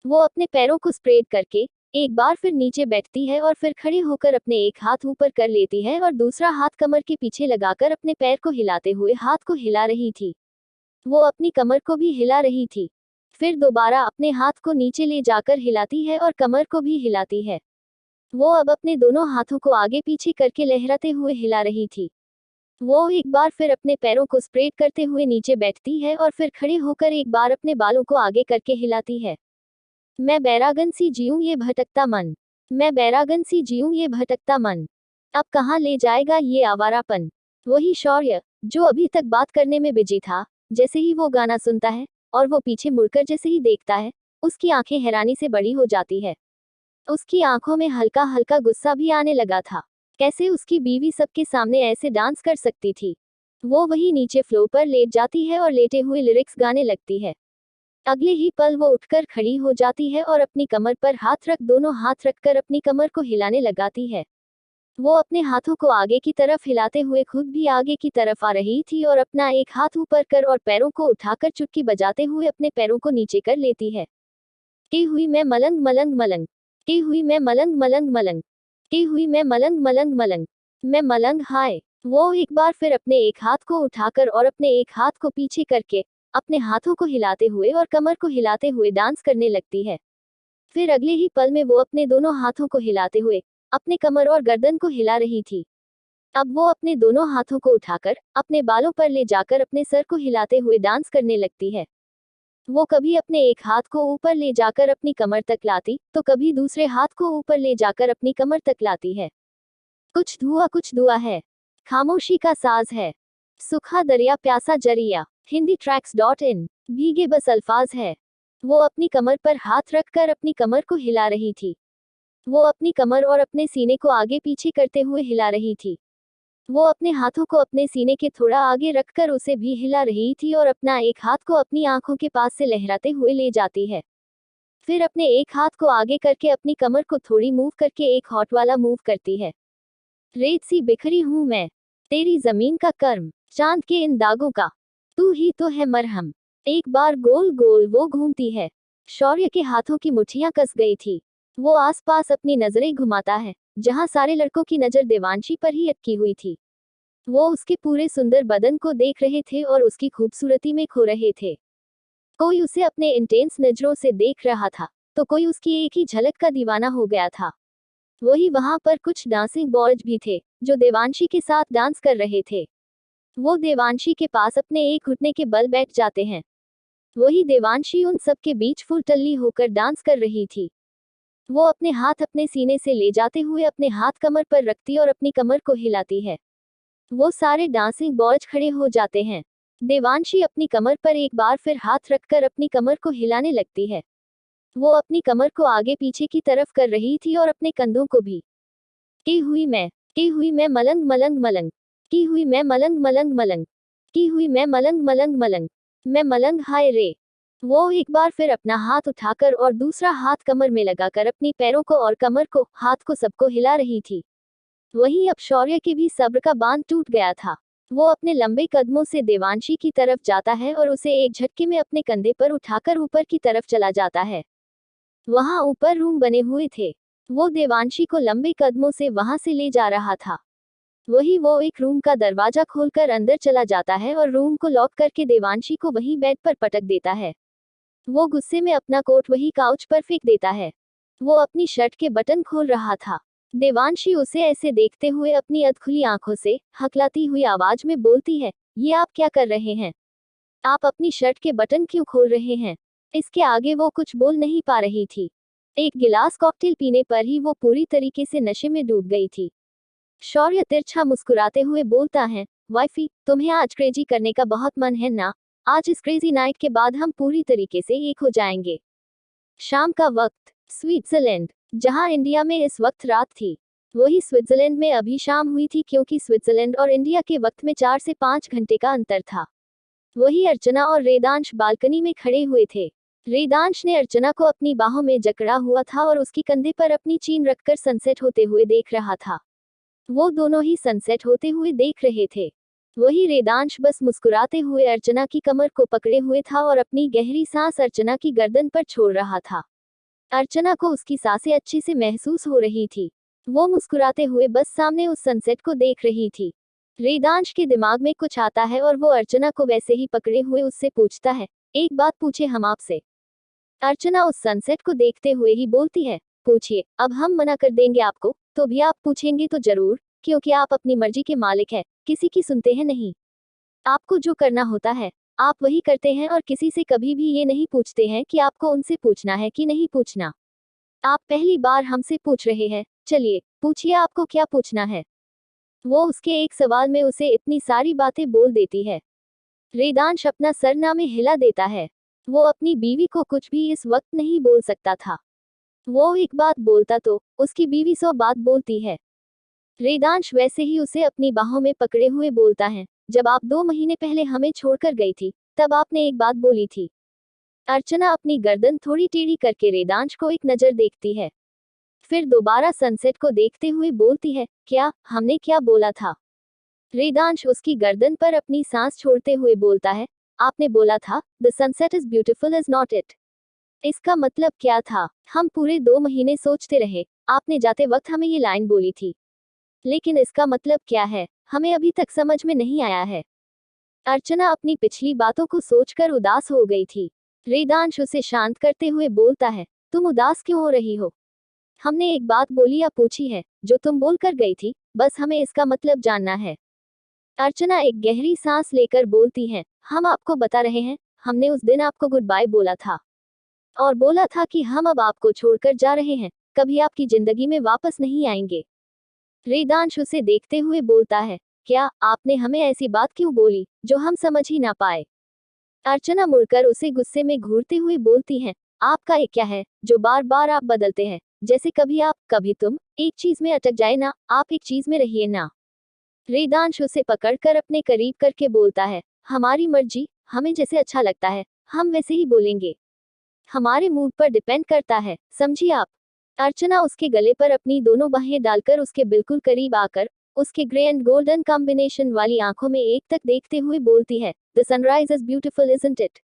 वो अपने पैरों को स्प्रेड करके एक बार फिर नीचे बैठती है और फिर खड़े होकर अपने एक हाथ ऊपर कर लेती है और दूसरा हाथ कमर के पीछे लगाकर अपने पैर को हिलाते हुए हाथ को हिला रही थी। वो अपनी कमर को भी हिला रही थी। फिर दोबारा अपने हाथ को नीचे ले जाकर हिलाती है और कमर को भी हिलाती है। वो अब अपने दोनों हाथों को आगे पीछे करके लहराते हुए हिला रही थी। वो एक बार फिर अपने पैरों को स्प्रेड करते हुए नीचे बैठती है और फिर खड़े होकर एक बार अपने बालों को आगे करके हिलाती है। मैं बैरागन सी जीऊं ये भटकता मन, मैं बैरागन सी जीऊं ये भटकता मन, अब कहाँ ले जाएगा ये आवारापन। वही शौर्य जो अभी तक बात करने में बिजी था, जैसे ही वो गाना सुनता है और वो पीछे मुड़कर जैसे ही देखता है, उसकी आंखें हैरानी से बड़ी हो जाती है। उसकी आंखों में हल्का हल्का गुस्सा भी आने लगा था। कैसे उसकी बीवी सबके सामने ऐसे डांस कर सकती थी। वो वही नीचे फ्लो पर लेट जाती है और लेटे हुए लिरिक्स गाने लगती है। अगले ही पल वो उठकर खड़ी हो जाती है और अपनी कमर पर हाथ रख दोनों हाथ रखकर अपनी कमर को हिलाने लगाती है। वो अपने हाथों को आगे की तरफ हिलाते हुए खुद भी आगे की तरफ आ रही थी और अपना एक हाथ ऊपर कर और पैरों को उठाकर चुटकी बजाते हुए अपने पैरों को नीचे कर लेती है। की हुई मैं मलंग मलंग मलंग, की हुई मैं मलंग मलंग मलंग, की हुई मैं मलंग मलंग मलंग, मैं मलंग हाय। वो एक बार फिर अपने एक हाथ को उठाकर और अपने एक हाथ को पीछे करके अपने हाथों को हिलाते हुए और कमर को हिलाते हुए डांस करने लगती है। फिर अगले ही पल में वो अपने दोनों हाथों को हिलाते हुए अपने कमर और गर्दन को हिला रही थी। अब वो अपने दोनों हाथों को उठाकर अपने बालों पर ले जाकर अपने सर को हिलाते हुए डांस करने लगती है। वो कभी अपने एक हाथ को ऊपर ले जाकर अपनी कमर तक लाती, तो कभी दूसरे हाथ को ऊपर ले जाकर अपनी कमर तक लाती है। कुछ धुआं है, खामोशी का साज है, सूखा दरिया प्यासा जरिया, हिंदी tracks.in, भीगे बस अल्फाज है। वो अपनी कमर पर हाथ रखकर अपनी कमर को हिला रही थी। वो अपनी कमर और अपने सीने को आगे पीछे करते हुए हिला रही थी। वो अपने हाथों को अपने सीने के थोड़ा आगे रखकर उसे भी हिला रही थी और अपना एक हाथ को अपनी आंखों के पास से लहराते हुए ले जाती है। फिर अपने एक हाथ को आगे करके अपनी कमर को थोड़ी मूव करके एक हॉट वाला मूव करती है। रेत सी बिखरी हूं मैं, तेरी जमीन का कर्म, चांद के इन दागों का, तू ही तो है मरहम। एक बार गोल गोल वो घूमती है। शौर्य के हाथों की मुट्ठियां कस गई थी। वो आसपास अपनी नजरें घुमाता है, जहां सारे लड़कों की नजर देवांशी पर ही अटकी हुई थी। वो उसके पूरे सुंदर बदन को देख रहे थे और उसकी खूबसूरती में खो रहे थे। कोई उसे अपने इंटेंस नजरों से देख रहा था, तो कोई उसकी एक ही झलक का दीवाना हो गया था। वही वहां पर कुछ डांसिंग बॉयज भी थे, जो देवांशी के साथ डांस कर रहे थे। वो देवांशी के पास अपने एक घुटने के बल बैठ जाते हैं। वही देवांशी उन सब के बीच फुल टल्ली होकर डांस कर रही थी। वो अपने हाथ अपने सीने से ले जाते हुए अपने हाथ कमर पर रखती और अपनी कमर को हिलाती है। वो सारे डांसिंग बॉयज खड़े हो जाते हैं। देवांशी अपनी कमर पर एक बार फिर हाथ रखकर अपनी कमर को हिलाने लगती है। वो अपनी कमर को आगे पीछे की तरफ कर रही थी और अपने कंधों को भी। की हुई मैं मलंग मलंग मलंग, की हुई मैं मलंग मलंग मलंग, की हुई मैं मलंग मलंग मलंग, मैं मलंग हाय रे। वो एक बार फिर अपना हाथ उठाकर और दूसरा हाथ कमर में लगाकर अपनी पैरों को और कमर को, हाथ को सबको हिला रही थी। वहीं अब शौर्य के भी सब्र का बांध टूट गया था। वो अपने लंबे कदमों से देवांशी की तरफ जाता है और उसे एक झटके में अपने कंधे पर उठाकर ऊपर की तरफ चला जाता है। वहां ऊपर रूम बने हुए थे। वो देवांशी को लंबे कदमों से वहां से ले जा रहा था। वही वो एक रूम का दरवाजा खोलकर अंदर चला जाता है और रूम को लॉक करके देवांशी को वहीं बेड पर पटक देता है। वो गुस्से में अपना कोट वही काउच पर फेंक देता है। वो अपनी शर्ट के बटन खोल रहा था। देवांशी उसे ऐसे देखते हुए अपनी अधखुली आंखों से हकलाती हुई आवाज में बोलती है, ये आप क्या कर रहे हैं? आप अपनी शर्ट के बटन क्यों खोल रहे हैं? इसके आगे वो कुछ बोल नहीं पा रही थी। एक गिलास कॉकटेल पीने पर ही वो पूरी तरीके से नशे में डूब गई थी। शौर्य तिरछा मुस्कुराते हुए बोलता है, वाइफी, तुम्हें आज क्रेजी करने का बहुत मन है ना? आज इस क्रेजी नाइट के बाद हम पूरी तरीके से एक हो जाएंगे। शाम का वक्त, स्विट्जरलैंड, जहां इंडिया में इस वक्त रात थी, वही स्विट्जरलैंड में अभी शाम हुई थी, क्योंकि स्विट्जरलैंड और इंडिया के वक्त में 4 से 5 घंटे का अंतर था। वही अर्चना और रेदांश बालकनी में खड़े हुए थे। रेदांश ने अर्चना को अपनी बाहों में जकड़ा हुआ था और उसकी कंधे पर अपनी चीन रखकर सनसेट होते हुए देख रहा था। वो दोनों ही सनसेट होते हुए देख रहे थे। वही रेदांश बस मुस्कुराते हुए अर्चना की कमर को पकड़े हुए था और अपनी गहरी सांस अर्चना की गर्दन पर छोड़ रहा था। अर्चना को उसकी सांसें अच्छी से महसूस हो रही थी। वो मुस्कुराते हुए बस सामने उस सनसेट को देख रही थी। रेदांश के दिमाग में कुछ आता है और वो अर्चना को वैसे ही पकड़े हुए उससे पूछता है, एक बात पूछे हम आपसे? अर्चना उस सनसेट को देखते हुए ही बोलती है, पूछिए, अब हम मना कर देंगे आपको, तो भी आप पूछेंगे तो जरूर, क्योंकि आप अपनी मर्जी के मालिक हैं, किसी की सुनते हैं नहीं। आपको जो करना होता है, आप वही करते हैं और किसी से कभी भी ये नहीं पूछते हैं कि आपको उनसे पूछना है कि नहीं पूछना। आप पहली बार हमसे पूछ रहे हैं, चलिए, पूछिए आपको क्या पूछना है। वो उसके एक सवाल में उसे इतनी सारी बातें बोल देती है। रेदांश अपना सरनामे हिला देता है। वो अपनी बीवी को कुछ भी इस वक्त नहीं बोल सकता था। वो एक बात बोलता तो उसकी बीवी 100 बात बोलती है। रेदांश वैसे ही उसे अपनी बाहों में पकड़े हुए बोलता है, जब आप 2 महीने पहले हमें छोड़कर गई थी, तब आपने एक बात बोली थी। अर्चना अपनी गर्दन थोड़ी टेढ़ी करके रेदांश को एक नजर देखती है। फिर दोबारा सनसेट को देखते हुए बोलती है, क्या, हमने क्या बोला था? रेदांश उसकी गर्दन पर अपनी सांस छोड़ते हुए बोलता है, आपने बोला था, the sunset is beautiful is not it? इसका मतलब क्या था? हम पूरे 2 महीने सोचते रहे, आपने जाते वक्त हमें ये लाइन बोली थी। लेकिन इसका मतलब क्या है, हमें अभी तक समझ में नहीं आया है। अर्चना अपनी पिछली बातों को सोचकर उदास हो गई थी। रेदांश उसे शांत करते हुए बोलता है, तुम उदास क्यों हो रही हो? हमने एक बात बोली या पूछी है, जो तुम बोल कर गई थी, बस हमें इसका मतलब जानना है। अर्चना एक गहरी सांस लेकर बोलती है, हम आपको बता रहे हैं, हमने उस दिन आपको गुड बाय बोला था। और बोला था कि हम अब आपको छोड़कर जा रहे हैं, कभी आपकी जिंदगी में वापस नहीं आएंगे। रेदांश उसे देखते हुए बोलता है, क्या आपने हमें ऐसी बात क्यों बोली, जो हम समझ ही ना पाए? अर्चना मुड़कर उसे गुस्से में घूरते हुए बोलती है, आपका एक क्या है, जो बार बार आप बदलते हैं, जैसे कभी आप, कभी तुम, एक चीज में अटक जाए ना, आप एक चीज में रहिए ना। वेदांश उसे पकड़कर अपने करीब करके बोलता है, हमारी मर्जी, हमें जैसे अच्छा लगता है हम वैसे ही बोलेंगे। हमारे मूड पर डिपेंड करता है, समझिए आप। अर्चना उसके गले पर अपनी दोनों बाहें डालकर उसके बिल्कुल करीब आकर उसके ग्रे एंड गोल्डन कॉम्बिनेशन वाली आंखों में एक तक देखते हुए बोलती है, the sunrise is beautiful isn't it.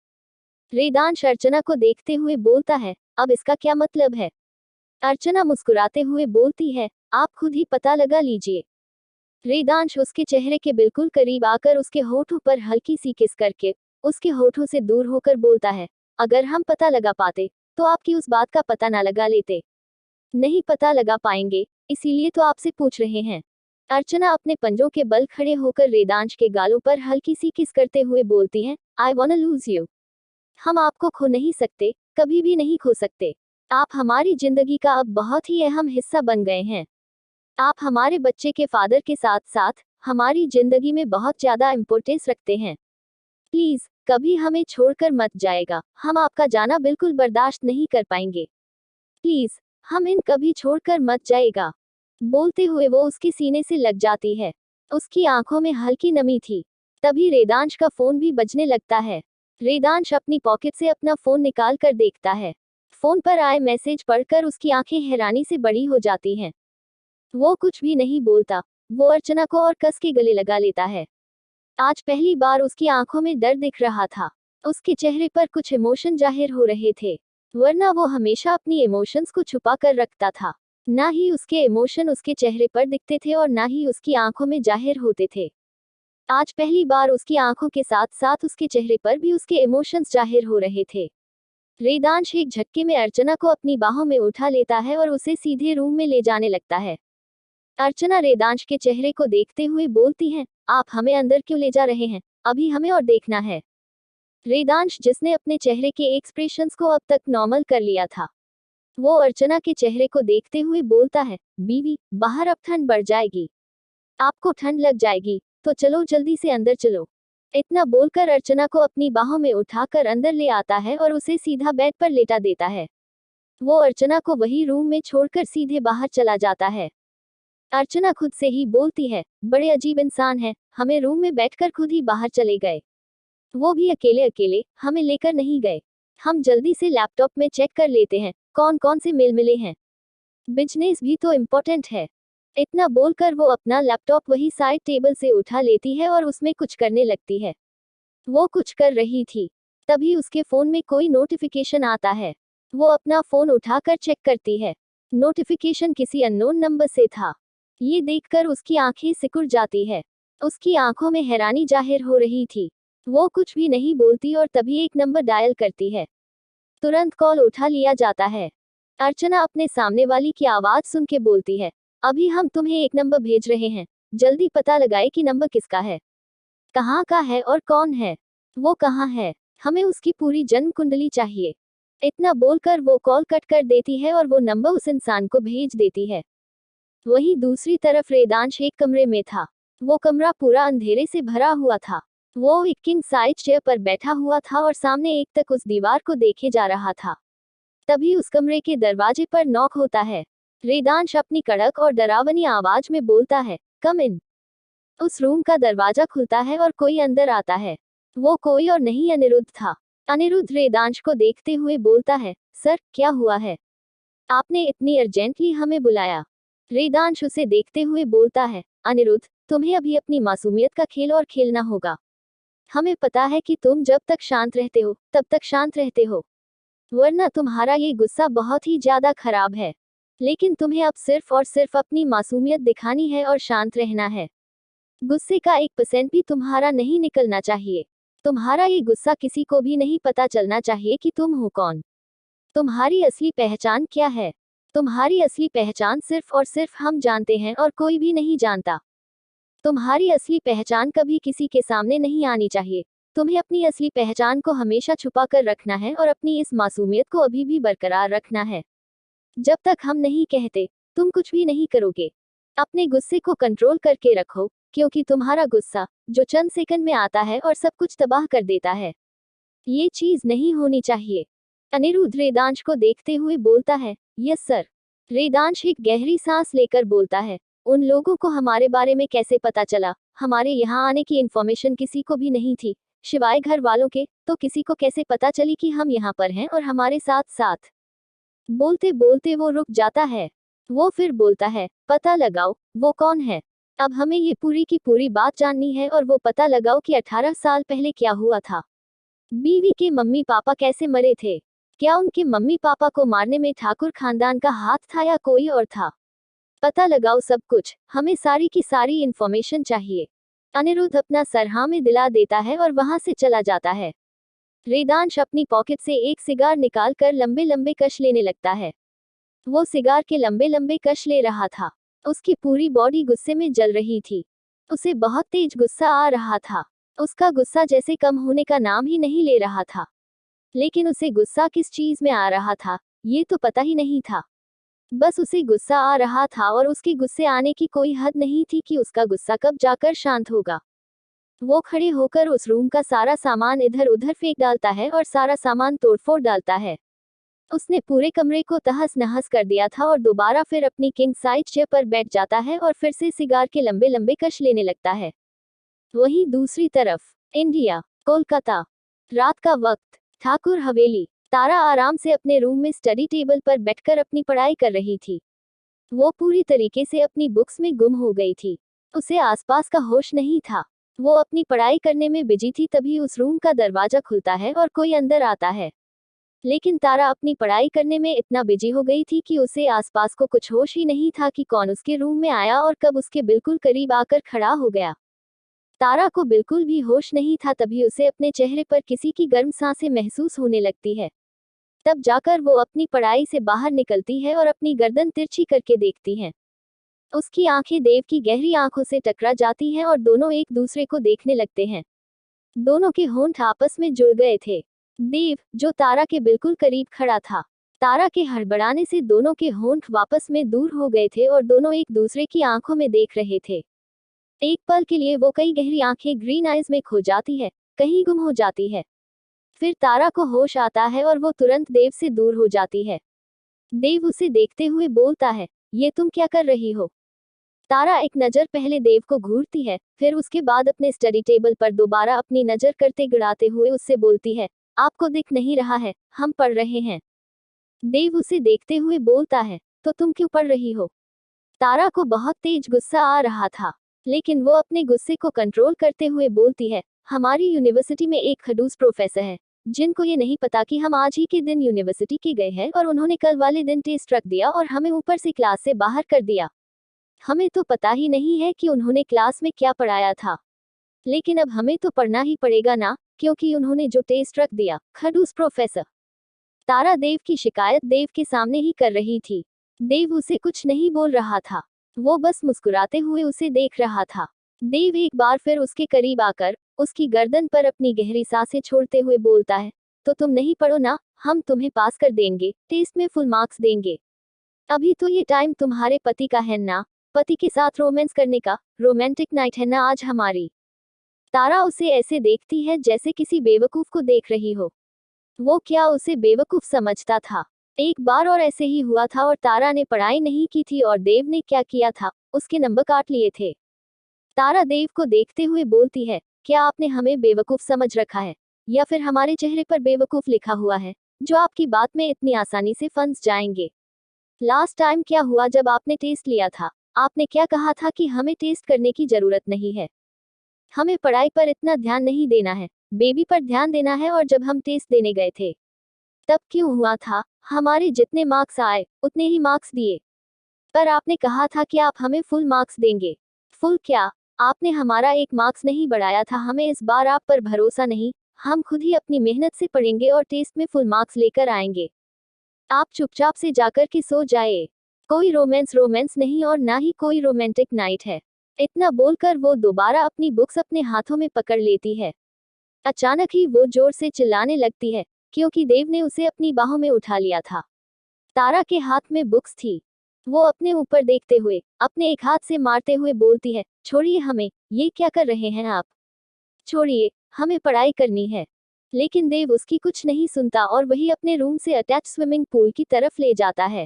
Vedansh Archana को देखते हुए बोलता है, अब इसका क्या मतलब है? अर्चना मुस्कुराते हुए बोलती है, आप खुद ही पता लगा लीजिए। वेदांश उसके चेहरे के बिल्कुल करीब आकर उसके होठों पर हल्की सी किस करके उसके होठों से दूर होकर बोलता है, अगर हम पता लगा पाते तो आपकी उस बात का पता ना लगा लेते। नहीं पता लगा पाएंगे, इसीलिए तो आपसे पूछ रहे हैं। अर्चना अपने पंजों के बल खड़े होकर वेदांश के गालों पर हल्की सी किस करते हुए बोलती है, आई वांना लूज यू। हम आपको खो नहीं सकते, कभी भी नहीं खो सकते। आप हमारी जिंदगी का अब बहुत ही अहम हिस्सा बन गए हैं। आप हमारे बच्चे के फादर के साथ साथ हमारी जिंदगी में बहुत ज्यादा इम्पोर्टेंस रखते हैं। प्लीज कभी हमें छोड़कर मत जाएगा, हम आपका जाना बिल्कुल बर्दाश्त नहीं कर पाएंगे। प्लीज हम इन कभी छोड़कर मत जाएगा। बोलते हुए वो उसके सीने से लग जाती है। उसकी आंखों में हल्की नमी थी। तभी वेदांश का फोन भी बजने लगता है। वेदांश अपनी पॉकेट से अपना फोन निकाल कर देखता है। फोन पर आए मैसेज पढ़कर उसकी आंखें हैरानी से बड़ी हो जाती हैं। वो कुछ भी नहीं बोलता। वो अर्चना को और कस के गले लगा लेता है। आज पहली बार उसकी आंखों में डर दिख रहा था। उसके चेहरे पर कुछ इमोशन जाहिर हो रहे थे, वरना वो हमेशा अपनी इमोशंस को छुपा कर रखता था। ना ही उसके इमोशन उसके चेहरे पर दिखते थे और ना ही उसकी आंखों में जाहिर होते थे। आज पहली बार उसकी आंखों के साथ साथ उसके चेहरे पर भी उसके इमोशंस जाहिर हो रहे थे। वेदांश एक झटके में अर्चना को अपनी बाहों में उठा लेता है और उसे सीधे रूम में ले जाने लगता है। अर्चना वेदांश के चेहरे को देखते हुए बोलती है, आप हमें अंदर क्यों ले जा रहे हैं? अभी हमें और देखना है। वेदांश जिसने अपने चेहरे के एक्सप्रेशंस को अब तक नॉर्मल कर लिया था, वो अर्चना के चेहरे को देखते हुए बोलता है, बीवी, बाहर अब ठंड बढ़ जाएगी। आपको ठंड लग जाएगी, तो चलो जल्दी से अंदर चलो। इतना बोलकर अर्चना को अपनी बाहों में उठाकर अंदर ले आता है और उसे सीधा बेड पर लेटा देता है। वो अर्चना को वही रूम में छोड़कर सीधे बाहर चला जाता है। अर्चना खुद से ही बोलती है, बड़े अजीब इंसान है, हमें रूम में बैठकर खुद ही बाहर चले गए। वो भी अकेले अकेले, हमें लेकर नहीं गए। हम जल्दी से लैपटॉप में चेक कर लेते हैं कौन कौन से मेल मिले हैं। बिजनेस भी तो इम्पोर्टेंट है। इतना बोलकर वो अपना लैपटॉप वही साइड टेबल से उठा लेती है और उसमें कुछ करने लगती है। वो कुछ कर रही थी, तभी उसके फोन में कोई नोटिफिकेशन आता है। वो अपना फोन उठाकर चेक करती है। नोटिफिकेशन किसी अननोन नंबर से था। ये देखकर उसकी आंखें सिकुड़ जाती है। उसकी आंखों में हैरानी जाहिर हो रही थी। वो कुछ भी नहीं बोलती और तभी एक नंबर डायल करती है। तुरंत कॉल उठा लिया जाता है। अर्चना अपने सामने वाली की आवाज सुन के बोलती है, अभी हम तुम्हें एक नंबर भेज रहे हैं, जल्दी पता लगाए कि नंबर किसका है, कहाँ का है और कौन है, वो कहाँ है, हमें उसकी पूरी जन्म कुंडली चाहिए। इतना बोलकर वो कॉल कट कर देती है और वो नंबर उस इंसान को भेज देती है। वहीं दूसरी तरफ वेदांश एक कमरे में था। वो कमरा पूरा अंधेरे से भरा हुआ था। वो एक किंग साइज चेयर पर बैठा हुआ था और सामने एक तक उस दीवार को देखे जा रहा था। तभी उस कमरे के दरवाजे पर नॉक होता है। वेदांश अपनी कड़क और डरावनी आवाज में बोलता है, कम इन। उस रूम का दरवाजा खुलता है और कोई अंदर आता है। वो कोई और नहीं अनिरुद्ध था। अनिरुद्ध वेदांश को देखते हुए बोलता है, सर क्या हुआ है, आपने इतनी अर्जेंटली हमें बुलाया? वेदांश उसे देखते हुए बोलता है, अनिरुद्ध, तुम्हें अभी अपनी मासूमियत का खेल और खेलना होगा। हमें पता है कि तुम जब तक शांत रहते हो तब तक शांत रहते हो, वरना तुम्हारा ये गुस्सा बहुत ही ज्यादा खराब है। लेकिन तुम्हें अब सिर्फ और सिर्फ अपनी मासूमियत दिखानी है और शांत रहना है। गुस्से का 1% भी तुम्हारा नहीं निकलना चाहिए। तुम्हारा ये गुस्सा किसी को भी नहीं पता चलना चाहिए कि तुम हो कौन। तुम्हारी असली पहचान क्या है? तुम्हारी असली पहचान सिर्फ और सिर्फ हम जानते हैं और कोई भी नहीं जानता। तुम्हारी असली पहचान कभी किसी के सामने नहीं आनी चाहिए। तुम्हें अपनी असली पहचान को हमेशा छुपा कर रखना है और अपनी इस मासूमियत को अभी भी बरकरार रखना है। जब तक हम नहीं कहते, तुम कुछ भी नहीं करोगे। अपने गुस्से को कंट्रोल करके रखो, क्योंकि तुम्हारा गुस्सा, जो चंद सेकंड में आता है और सब कुछ तबाह कर देता है, ये चीज नहीं होनी चाहिए। अनिरुद्ध वेदांश को देखते हुए बोलता है, यस सर। वेदांश एक गहरी सांस लेकर बोलता है, उन लोगों को हमारे बारे में कैसे पता चला? हमारे यहाँ आने की इन्फॉर्मेशन किसी को भी नहीं थी, सिवाय घर वालों के, तो किसी को कैसे पता चली कि हम यहाँ पर हैं और हमारे साथ साथ। बोलते बोलते वो रुक जाता है। वो फिर बोलता है, पता लगाओ, वो कौन है? अब हमें ये पूरी की पूरी बात जाननी है और वो पता लगाओ कि 18 साल पहले क्या हुआ था। बीवी के मम्मी पापा कैसे मरे थे? क्या उनके मम्मी पापा को मारने में ठाकुर खानदान का हाथ था या कोई और था? पता लगाओ सब कुछ, हमें सारी की सारी इंफॉर्मेशन चाहिए। अनिरुद्ध अपना सर हाँ में दिला देता है और वहां से चला जाता है। रेदांश अपनी पॉकेट से एक सिगार निकाल कर लंबे लंबे कश लेने लगता है। वो सिगार के लंबे लंबे कश ले रहा था। उसकी पूरी बॉडी गुस्से में जल रही थी। उसे बहुत तेज गुस्सा आ रहा था। उसका गुस्सा जैसे कम होने का नाम ही नहीं ले रहा था। लेकिन उसे गुस्सा किस चीज में आ रहा था, ये तो पता ही नहीं था। बस उसे गुस्सा आ रहा था और उसके गुस्से आने की कोई हद नहीं थी कि उसका गुस्सा कब जाकर शांत होगा। वो खड़े होकर उस रूम का सारा सामान इधर उधर फेंक डालता है और सारा सामान तोड़फोड़ डालता है। उसने पूरे कमरे को तहस नहस कर दिया था और दोबारा फिर अपनी किंग साइज चेयर पर बैठ जाता है और फिर से सिगार के लंबे लंबे कश लेने लगता है। वहीं दूसरी तरफ इंडिया, कोलकाता, रात का वक्त, ठाकुर हवेली। तारा आराम से अपने रूम में स्टडी टेबल पर बैठकर अपनी पढ़ाई कर रही थी। वो पूरी तरीके से अपनी बुक्स में गुम हो गई थी। उसे आसपास का होश नहीं था। वो अपनी पढ़ाई करने में बिजी थी, तभी उस रूम का दरवाजा खुलता है और कोई अंदर आता है। लेकिन तारा अपनी पढ़ाई करने में इतना बिजी हो गई थी कि उसे आसपास को कुछ होश ही नहीं था कि कौन उसके रूम में आया और कब उसके बिल्कुल करीब आकर खड़ा हो गया। तारा को बिल्कुल भी होश नहीं था, तभी उसे अपने चेहरे पर किसी की गर्म सांसें महसूस होने लगती है। तब जाकर वो अपनी पढ़ाई से बाहर निकलती है और अपनी गर्दन तिरछी करके देखती है। उसकी आंखें देव की गहरी आंखों से टकरा जाती हैं और दोनों एक दूसरे को देखने लगते हैं। दोनों के होंठ आपस में जुड़ गए थे। देव, जो तारा के बिल्कुल करीब खड़ा था, तारा के हड़बड़ाने से दोनों के होंठ वापस में दूर हो गए थे और दोनों एक दूसरे की आंखों में देख रहे थे। एक पल के लिए वो कई गहरी आंखें ग्रीन आइज में खो जाती है, कहीं गुम हो जाती है। फिर तारा को होश आता है और वो तुरंत देव से दूर हो जाती है। देव उसे देखते हुए बोलता है, ये तुम क्या कर रही हो? तारा एक नजर पहले देव को घूरती है, फिर उसके बाद अपने स्टडी टेबल पर दोबारा अपनी नजर करते गिड़ाते हुए उससे बोलती है, आपको दिख नहीं रहा है, हम पढ़ रहे हैं। देव उसे देखते हुए बोलता है, तो तुम क्यों पढ़ रही हो? तारा को बहुत तेज गुस्सा आ रहा था, लेकिन वो अपने गुस्से को कंट्रोल करते हुए बोलती है, हमारी यूनिवर्सिटी में एक खड़ूस प्रोफेसर है, जिनको ये नहीं पता कि हम आज ही के दिन यूनिवर्सिटी के गए हैं और उन्होंने कल वाले दिन टेस्ट रख दिया और हमें ऊपर से क्लास से बाहर कर दिया। हमें तो पता ही नहीं है कि उन्होंने क्लास में क्या पढ़ाया था। लेकिन अब हमें तो पढ़ना ही पड़ेगा ना, क्योंकि उन्होंने जो टेस्ट रख दिया। खड़ूस प्रोफेसर। तारा देव की शिकायत देव के सामने ही कर रही थी। देव उसे कुछ नहीं बोल रहा था। वो बस मुस्कुराते हुए उसे देख रहा था। देव एक बार फिर उसके करीब आकर उसकी गर्दन पर अपनी गहरी सांसें छोड़ते हुए बोलता है, तो तुम नहीं पढ़ो ना, हम तुम्हें पास कर देंगे, टेस्ट में फुल मार्क्स देंगे। अभी तो ये टाइम तुम्हारे पति का है ना, पति के साथ रोमांस करने का, रोमांटिक नाइट है ना आज हमारी। तारा उसे ऐसे देखती है जैसे किसी बेवकूफ को देख रही हो। वो क्या उसे बेवकूफ समझता था? एक बार और ऐसे ही हुआ था और तारा ने पढ़ाई नहीं की थी और देव ने क्या किया था, उसके नंबर काट लिए थे। तारा देव को देखते हुए बोलती है, क्या आपने हमें बेवकूफ समझ रखा है, या फिर हमारे चेहरे पर बेवकूफ लिखा हुआ है, जो आपकी बात में इतनी आसानी से फंस जाएंगे? लास्ट टाइम क्या हुआ जब आपने टेस्ट लिया था? आपने क्या कहा था कि हमें टेस्ट करने की जरूरत नहीं है, हमें पढ़ाई पर इतना ध्यान नहीं देना है, बेबी पर ध्यान देना है। और जब हम टेस्ट देने गए थे तब क्यों हुआ था? हमारे जितने मार्क्स आए उतने ही मार्क्स दिए, पर आपने कहा था कि आप हमें फुल मार्क्स देंगे। फुल क्या? आपने हमारा एक मार्क्स नहीं बढ़ाया था। हमें इस बार आप पर भरोसा नहीं, हम खुद ही अपनी मेहनत से पढ़ेंगे और टेस्ट में फुल मार्क्स लेकर आएंगे। आप चुपचाप से जाकर के सो जाए। कोई रोमांस नहीं और ना ही कोई रोमांटिक नाइट है। इतना बोलकर वो दोबारा अपनी बुक्स अपने हाथों में पकड़ लेती है। अचानक ही वो जोर से चिल्लाने लगती है, क्योंकि देव ने उसे अपनी बाहों में उठा लिया था। तारा के हाथ में बुक्स थी। वो अपने ऊपर देखते हुए अपने एक हाथ से मारते हुए बोलती है, छोड़िए हमें, ये क्या कर रहे हैं आप? छोड़िए, हमें पढ़ाई करनी है। लेकिन देव उसकी कुछ नहीं सुनता और वही अपने रूम से अटैच स्विमिंग पूल की तरफ ले जाता है।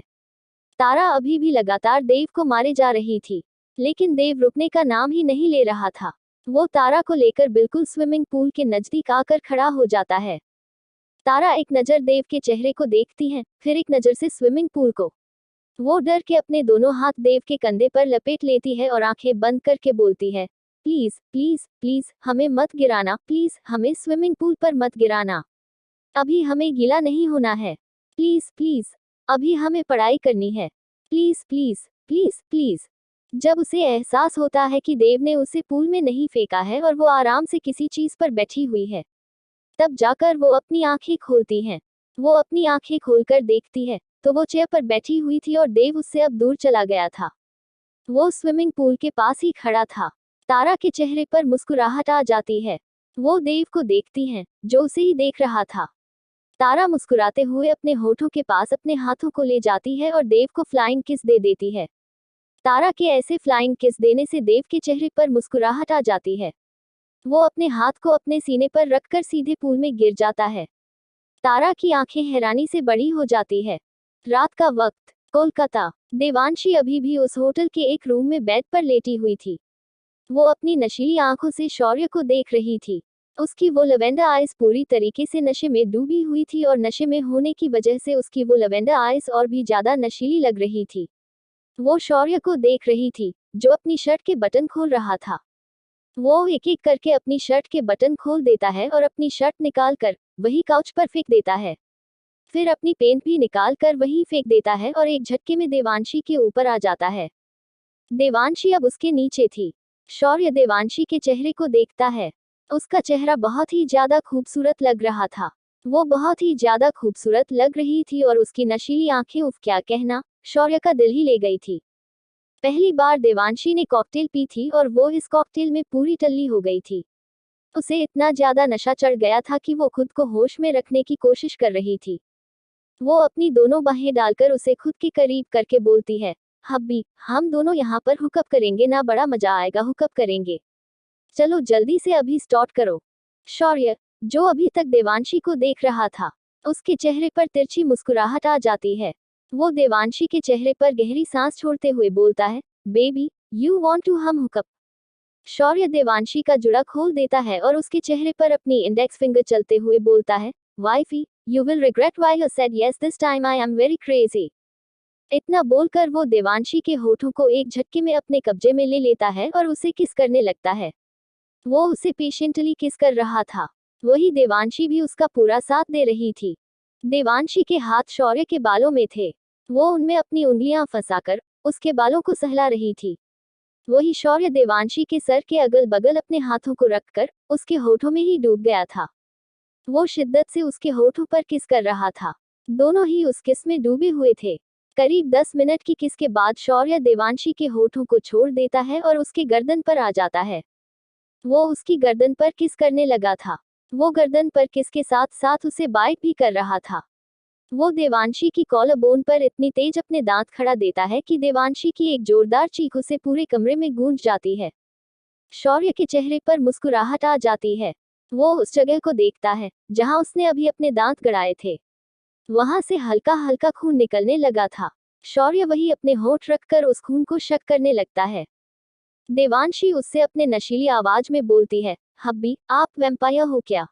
तारा अभी भी लगातार देव को मारे जा रही थी, लेकिन देव रुकने का नाम ही नहीं ले रहा था। वो तारा को लेकर बिल्कुल स्विमिंग पूल के नजदीक आकर खड़ा हो जाता है। तारा एक नजर देव के चेहरे को देखती है, फिर एक नजर से स्विमिंग पूल को। वो डर के अपने दोनों हाथ देव के कंधे पर लपेट लेती है और आंखें बंद करके बोलती है, प्लीज प्लीज प्लीज हमें मत गिराना, प्लीज हमें स्विमिंग पूल पर मत गिराना। अभी हमें गीला नहीं होना है। प्लीज प्लीज, अभी हमें पढ़ाई करनी है। Please please please please. जब उसे एहसास होता है कि देव ने उसे पूल में नहीं फेंका है और वो आराम से किसी चीज पर बैठी हुई है, तब जाकर वो अपनी आंखें खोलती है। वो अपनी आंखें खोलकर देखती है तो वो चेयर पर बैठी हुई थी और देव उससे अब दूर चला गया था। वो स्विमिंग पूल के पास ही खड़ा था। तारा के चेहरे पर मुस्कुराहट आ जाती है। वो देव को देखती है, जो उसे ही देख रहा था। तारा मुस्कुराते हुए अपने होठों के पास अपने हाथों को ले जाती है और देव को फ्लाइंग किस दे देती है। तारा के ऐसे फ्लाइंग किस देने से देव के चेहरे पर मुस्कुराहट आ जाती है। वो अपने हाथ को अपने सीने पर रखकर सीधे पूल में गिर जाता है। तारा की आंखें हैरानी से बड़ी हो जाती है। रात का वक्त, कोलकाता। देवांशी अभी भी उस होटल के एक रूम में बेड पर लेटी हुई थी। वो अपनी नशीली आंखों से शौर्य को देख रही थी। उसकी वो लवेंडर आइज पूरी तरीके से नशे में डूबी हुई थी और नशे में होने की वजह से उसकी वो लवेंडर आइज और भी ज्यादा नशीली लग रही थी। वो शौर्य को देख रही थी, जो अपनी शर्ट के बटन खोल रहा था। वो एक एक करके अपनी शर्ट के बटन खोल देता है और अपनी शर्ट निकाल कर वही काउच पर फेंक देता है। फिर अपनी पेंट भी निकाल कर वहीं फेंक देता है और एक झटके में देवांशी के ऊपर आ जाता है। देवांशी अब उसके नीचे थी। शौर्य देवांशी के चेहरे को देखता है। उसका चेहरा बहुत ही ज्यादा खूबसूरत लग रहा था। वो बहुत ही ज्यादा खूबसूरत लग रही थी और उसकी नशीली आंखें, उफ क्या कहना, शौर्य का दिल ही ले गई थी। पहली बार देवांशी ने कॉकटेल पी थी और वो इस कॉकटेल में पूरी टल्ली हो गई थी। उसे इतना ज्यादा नशा चढ़ गया था कि वो खुद को होश में रखने की कोशिश कर रही थी। वो अपनी दोनों बाहें डालकर उसे खुद के करीब करके बोलती है, हब्बी, हम दोनों यहाँ पर हुकअप करेंगे ना, बड़ा मजा आएगा हुकअप करेंगे। चलो जल्दी से अभी स्टार्ट करो। शौर्य, जो अभी तक देवांशी को देख रहा था, उसके चेहरे पर तिरछी मुस्कुराहट आ जाती है। वो देवांशी के चेहरे पर गहरी सांस छोड़ते हुए बोलता है, बेबी, यू वांट टू हम हुकअप। शौर्य देवांशी का जुड़ा खोल देता है और उसके चेहरे पर अपनी इंडेक्स फिंगर चलते हुए बोलता है, wifey, you will regret why you said yes this time, I am very crazy। इतना बोलकर वो देवांशी के होठों को एक झटके में अपने कब्जे में ले लेता है और उसे किस करने लगता है। वो उसे पेशेंटली किस कर रहा था। वही देवांशी भी उसका पूरा साथ दे रही थी। देवांशी के हाथ शौर्य के बालों में थे। वो उनमें अपनी उंगलियां फंसाकर उसके बालों को सहला रही थी। वही शौर्य देवांशी के सर के अगल बगल अपने हाथों को रखकर उसके होठों में ही डूब गया था। वो शिद्दत से उसके होठों पर किस कर रहा था। दोनों ही उस किस में डूबे हुए थे। करीब 10 मिनट की किस के बाद शौर्य देवांशी के होठों को छोड़ देता है और उसके गर्दन पर आ जाता है। वो उसकी गर्दन पर किस करने लगा था। वो गर्दन पर किस के साथ साथ उसे बाइट भी कर रहा था। वो देवांशी की कॉलर बोन पर इतनी तेज अपने दांत खड़ा देता है कि देवांशी की एक जोरदार चीख उसे पूरे कमरे में गूंज जाती है। शौर्य के चेहरे पर मुस्कुराहट आ जाती है। वो उस जगह को देखता है जहां उसने अभी अपने दांत गड़ाए थे। वहां से हल्का हल्का खून निकलने लगा था। शौर्य वही अपने होठ रखकर उस खून को शक करने लगता है। देवांशी उससे अपने नशीली आवाज में बोलती है, हब्बी, आप वैम्पायर हो क्या।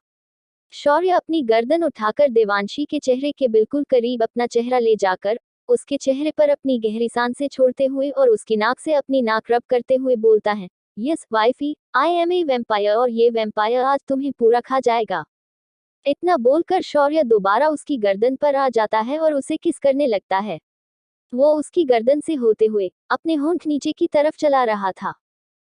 शौर्य अपनी गर्दन उठाकर देवांशी के चेहरे के बिल्कुल करीब अपना चेहरा ले जाकर उसके चेहरे पर अपनी गहरी सांसें छोड़ते हुए और उसकी नाक से अपनी नाक रब करते हुए बोलता है, yes wifey, I am a vampire और ये वैम्पायर आज तुम्हें पूरा खा जाएगा। इतना बोलकर शौर्य दोबारा उसकी गर्दन पर आ जाता है और उसे किस करने लगता है। वो उसकी गर्दन से होते हुए अपने होंठ नीचे की तरफ चला रहा था।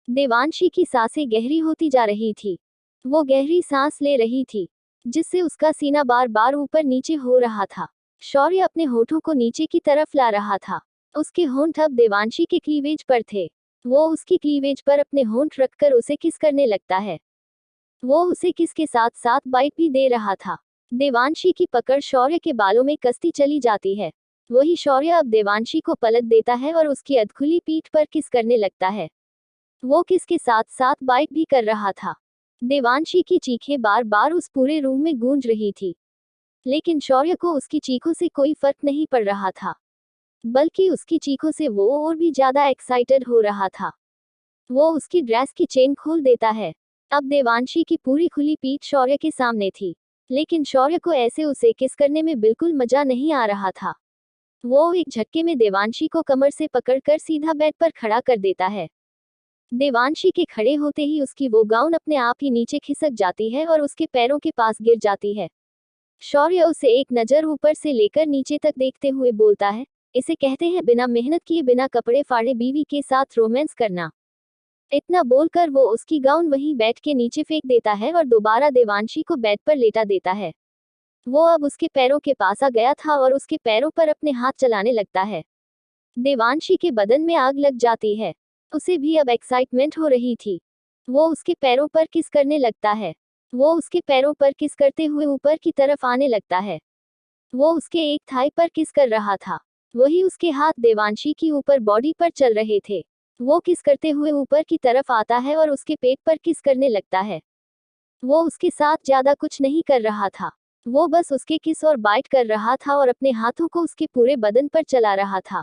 देवांशी की सांसें गहरी होती जा रही थी। वो गहरी सांस ले रही थी, जिससे उसका सीना बार बार ऊपर नीचे हो रहा था। शौर्य अपने होठों को नीचे की तरफ ला रहा था। उसके होंठ अब देवांशी के क्लीवेज पर थे। वो उसकी क्लीवेज पर अपने होंठ रखकर उसे किस करने लगता है। वो उसे किस के साथ साथ बाइट भी दे रहा था। देवांशी की पकड़ शौर्य के बालों में कसती चली जाती है। वही शौर्य अब देवांशी को पलट देता है और उसकी अधखुली पीठ पर किस करने लगता है। वो किस के साथ साथ बाइट भी कर रहा था। देवांशी की चीखें बार बार उस पूरे रूम में गूंज रही थी, लेकिन शौर्य को उसकी चीखों से कोई फर्क नहीं पड़ रहा था, बल्कि उसकी चीखों से वो और भी ज्यादा एक्साइटेड हो रहा था। वो उसकी ड्रेस की चेन खोल देता है। अब देवांशी की पूरी खुली पीठ शौर्य के सामने थी, लेकिन शौर्य को ऐसे उसे किस करने में बिल्कुल मजा नहीं आ रहा था। वो एक झटके में देवांशी को कमर से पकड़कर सीधा बेड पर खड़ा कर देता है। देवांशी के खड़े होते ही उसकी वो गाउन अपने आप ही नीचे खिसक जाती है और उसके पैरों के पास गिर जाती है। शौर्य उसे एक नज़र ऊपर से लेकर नीचे तक देखते हुए बोलता है, इसे कहते हैं बिना मेहनत किए बिना कपड़े फाड़े बीवी के साथ रोमांस करना। इतना बोलकर वो उसकी गाउन वहीं बेड के नीचे फेंक देता है और दोबारा देवांशी को बेड पर लेटा देता है। वो अब उसके पैरों के पास आ गया था और उसके पैरों पर अपने हाथ चलाने लगता है। देवांशी के बदन में आग लग जाती है। उसे भी अब एक्साइटमेंट हो रही थी। वो उसके पैरों पर किस करने लगता है। वो उसके पैरों पर किस करते हुए ऊपर की तरफ आने लगता है। वो उसके एक थाई पर किस कर रहा था। वही उसके हाथ देवांशी की ऊपर बॉडी पर चल रहे थे। वो किस करते हुए ऊपर की तरफ आता है और उसके पेट पर किस करने लगता है। वो उसके साथ ज्यादा कुछ नहीं कर रहा था। वो बस उसके किस और बाइट कर रहा था और अपने हाथों को उसके पूरे बदन पर चला रहा था।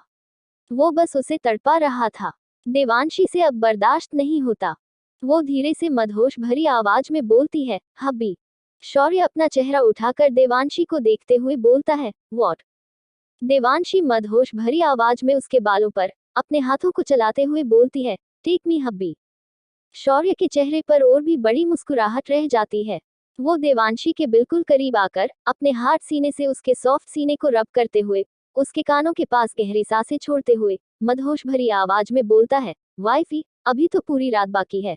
वो बस उसे तड़पा रहा था। देवांशी से अब बर्दाश्त नहीं होता। वो धीरे से मदहोश भरी आवाज में बोलती है, हब्बी। शौर्य अपना चेहरा उठाकर देवांशी को देखते हुए बोलता है, व्हाट। देवांशी मदहोश भरी आवाज में उसके बालों पर अपने हाथों को चलाते हुए बोलती है, टेक मी हब्बी। शौर्य के चेहरे पर और भी बड़ी मुस्कुराहट रह जाती है। वो देवांशी के बिल्कुल करीब आकर अपने हाथ सीने से उसके सॉफ्ट सीने को रब करते हुए उसके कानों के पास गहरी सांसें छोड़ते हुए मदहोश भरी आवाज में बोलता है, वाइफी, अभी तो पूरी रात बाकी है।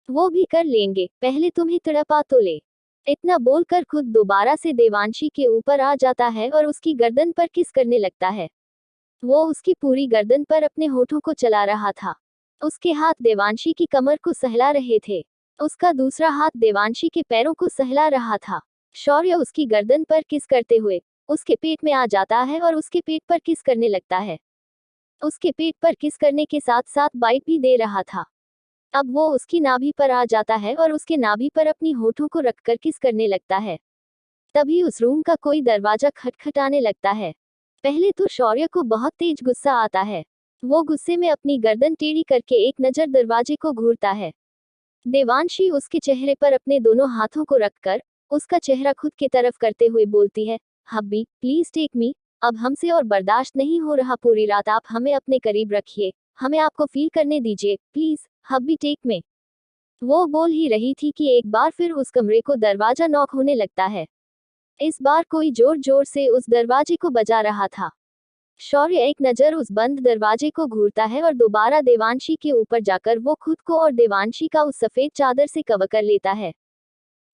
वो भी कर लेंगे, पहले तुम्हें तड़पा तो ले। इतना बोलकर खुद दोबारा से देवांशी के ऊपर आ जाता है और उसकी गर्दन पर किस करने लगता है। वो उसकी पूरी गर्दन पर अपने होठों को चला रहा था। उसके हाथ देवांशी की कमर को सहला रहे थे। उसका दूसरा हाथ देवांशी के पैरों को सहला रहा था। शौर्य उसकी गर्दन पर किस करते हुए उसके पेट में आ जाता है और उसके पेट पर किस करने लगता है। उसके पेट पर किस करने के साथ साथ बाइट भी दे रहा था। अब वो उसकी नाभि पर आ जाता है और उसके नाभि पर अपनी होठों को रखकर किस करने लगता है। तभी उस रूम का कोई दरवाजा खटखटाने लगता है। पहले तो शौर्य को बहुत तेज गुस्सा आता है। वो गुस्से में अपनी गर्दन टेढ़ी करके एक नजर दरवाजे को घूरता है। देवांशी उसके चेहरे पर अपने दोनों हाथों को रखकर उसका चेहरा खुद की तरफ करते हुए बोलती है, हब्बी, प्लीज टेक मी। अब हमसे और बर्दाश्त नहीं हो रहा, पूरी रात आप हमें अपने करीब रखिए, हमें आपको फील करने दीजिए, प्लीज हब्बी टेक में। वो बोल ही रही थी कि एक बार फिर उस कमरे को दरवाजा नॉक होने लगता है। इस बार कोई जोर जोर से उस दरवाजे को बजा रहा था। शौर्य एक नजर उस बंद दरवाजे को घूरता है और दोबारा देवांशी के ऊपर जाकर वो खुद को और देवांशी का उस सफेद चादर से कवर कर लेता है।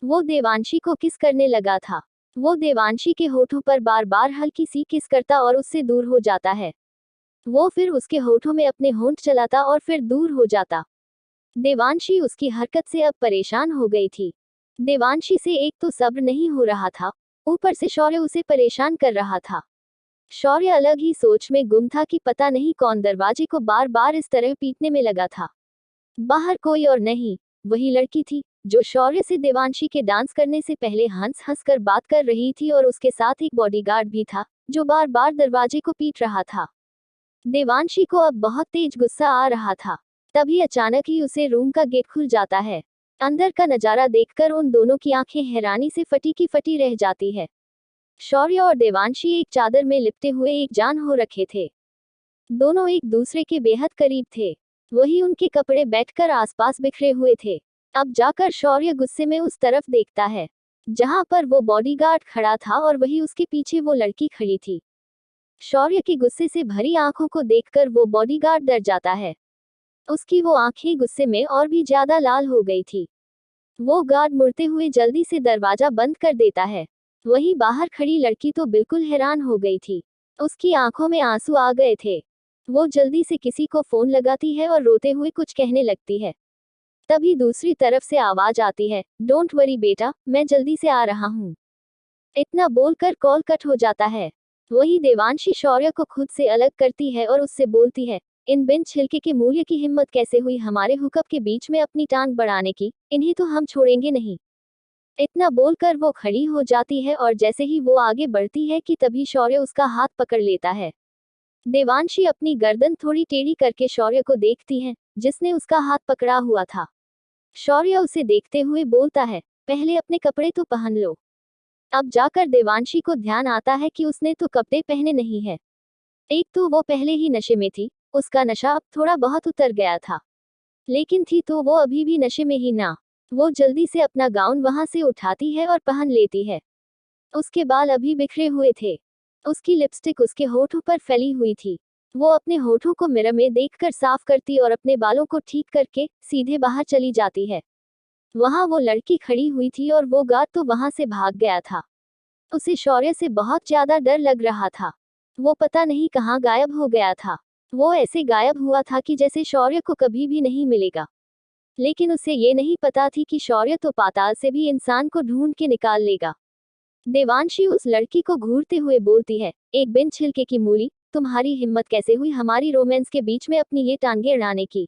वो देवांशी को किस करने लगा था। वो देवांशी के होठों पर बार बार हल्की सी किस करता और उससे दूर हो जाता है। वो फिर उसके होठों में अपने होंठ चलाता और फिर दूर हो जाता। देवांशी उसकी हरकत से अब परेशान हो गई थी। देवांशी से एक तो सब्र नहीं हो रहा था, ऊपर से शौर्य उसे परेशान कर रहा था। शौर्य अलग ही सोच में गुम था कि पता नहीं कौन दरवाजे को बार बार इस तरह पीटने में लगा था। बाहर कोई और नहीं, वही लड़की थी जो शौर्य से देवांशी के डांस करने से पहले हंस हंस कर बात कर रही थी और उसके साथ एक बॉडीगार्ड भी था जो बार बार दरवाजे को पीट रहा था। देवांशी को अब बहुत तेज गुस्सा आ रहा था। तभी अचानक ही उसे रूम का गेट खुल जाता है। अंदर का नजारा देखकर उन दोनों की आंखें हैरानी से फटी की फटी रह जाती है। शौर्य और देवांशी एक चादर में लिपटे हुए एक जान हो रखे थे। दोनों एक दूसरे के बेहद करीब थे। वही उनके कपड़े बैठकर आसपास बिखरे हुए थे। अब जाकर शौर्य गुस्से में उस तरफ देखता है जहां पर वो बॉडीगार्ड खड़ा था और वही उसके पीछे वो लड़की खड़ी थी। शौर्य की गुस्से से भरी आंखों को देखकर वो बॉडीगार्ड डर जाता है। उसकी वो आंखें गुस्से में और भी ज्यादा लाल हो गई थी। वो गार्ड मुड़ते हुए जल्दी से दरवाजा बंद कर देता है। वहीं बाहर खड़ी लड़की तो बिल्कुल हैरान हो गई थी। उसकी आंखों में आंसू आ गए थे। वो जल्दी से किसी को फोन लगाती है और रोते हुए कुछ कहने लगती है। तभी दूसरी तरफ से आवाज आती है, डोंट वरी बेटा, मैं जल्दी से आ रहा हूँ। इतना बोलकर कॉल कट हो जाता है। वही देवांशी शौर्य को खुद से अलग करती है और उससे बोलती है, इन बिन छिलके के मूल्य की हिम्मत कैसे हुई हमारे हुकअप के बीच में अपनी टांग बढ़ाने की, इन्हें तो हम छोड़ेंगे नहीं। इतना बोलकर वो खड़ी हो जाती है और जैसे ही वो आगे बढ़ती है कि तभी शौर्य उसका हाथ पकड़ लेता है। देवांशी अपनी गर्दन थोड़ी टेढ़ी करके शौर्य को देखती है, जिसने उसका हाथ पकड़ा हुआ था। शौर्य उसे देखते हुए बोलता है, पहले अपने कपड़े तो पहन लो। अब जाकर देवांशी को ध्यान आता है कि उसने तो कपड़े पहने नहीं है। एक तो वो पहले ही नशे में थी, उसका नशा अब थोड़ा बहुत उतर गया था, लेकिन थी तो वो अभी भी नशे में ही ना। वो जल्दी से अपना गाउन वहां से उठाती है और पहन लेती है। उसके बाल अभी बिखरे हुए थे। उसकी लिपस्टिक उसके होठों पर फैली हुई थी। वो अपने होठों को मिरर में देखकर साफ करती और अपने बालों को ठीक करके सीधे बाहर चली जाती है। वहां वो लड़की खड़ी हुई थी और वो गार्ड तो वहां से भाग गया था। उसे शौर्य से बहुत ज्यादा डर लग रहा था। वो पता नहीं कहाँ गायब हो गया था। वो ऐसे गायब हुआ था कि जैसे शौर्य को कभी भी नहीं मिलेगा। लेकिन उसे ये नहीं पता थी कि शौर्य तो पाताल से भी इंसान को ढूंढ के निकाल लेगा। देवांशी उस लड़की को घूरते हुए बोलती है, एक बिन छिलके की मूली, तुम्हारी हिम्मत कैसे हुई हमारी रोमांस के बीच में अपनी ये टांगे अड़ाने की?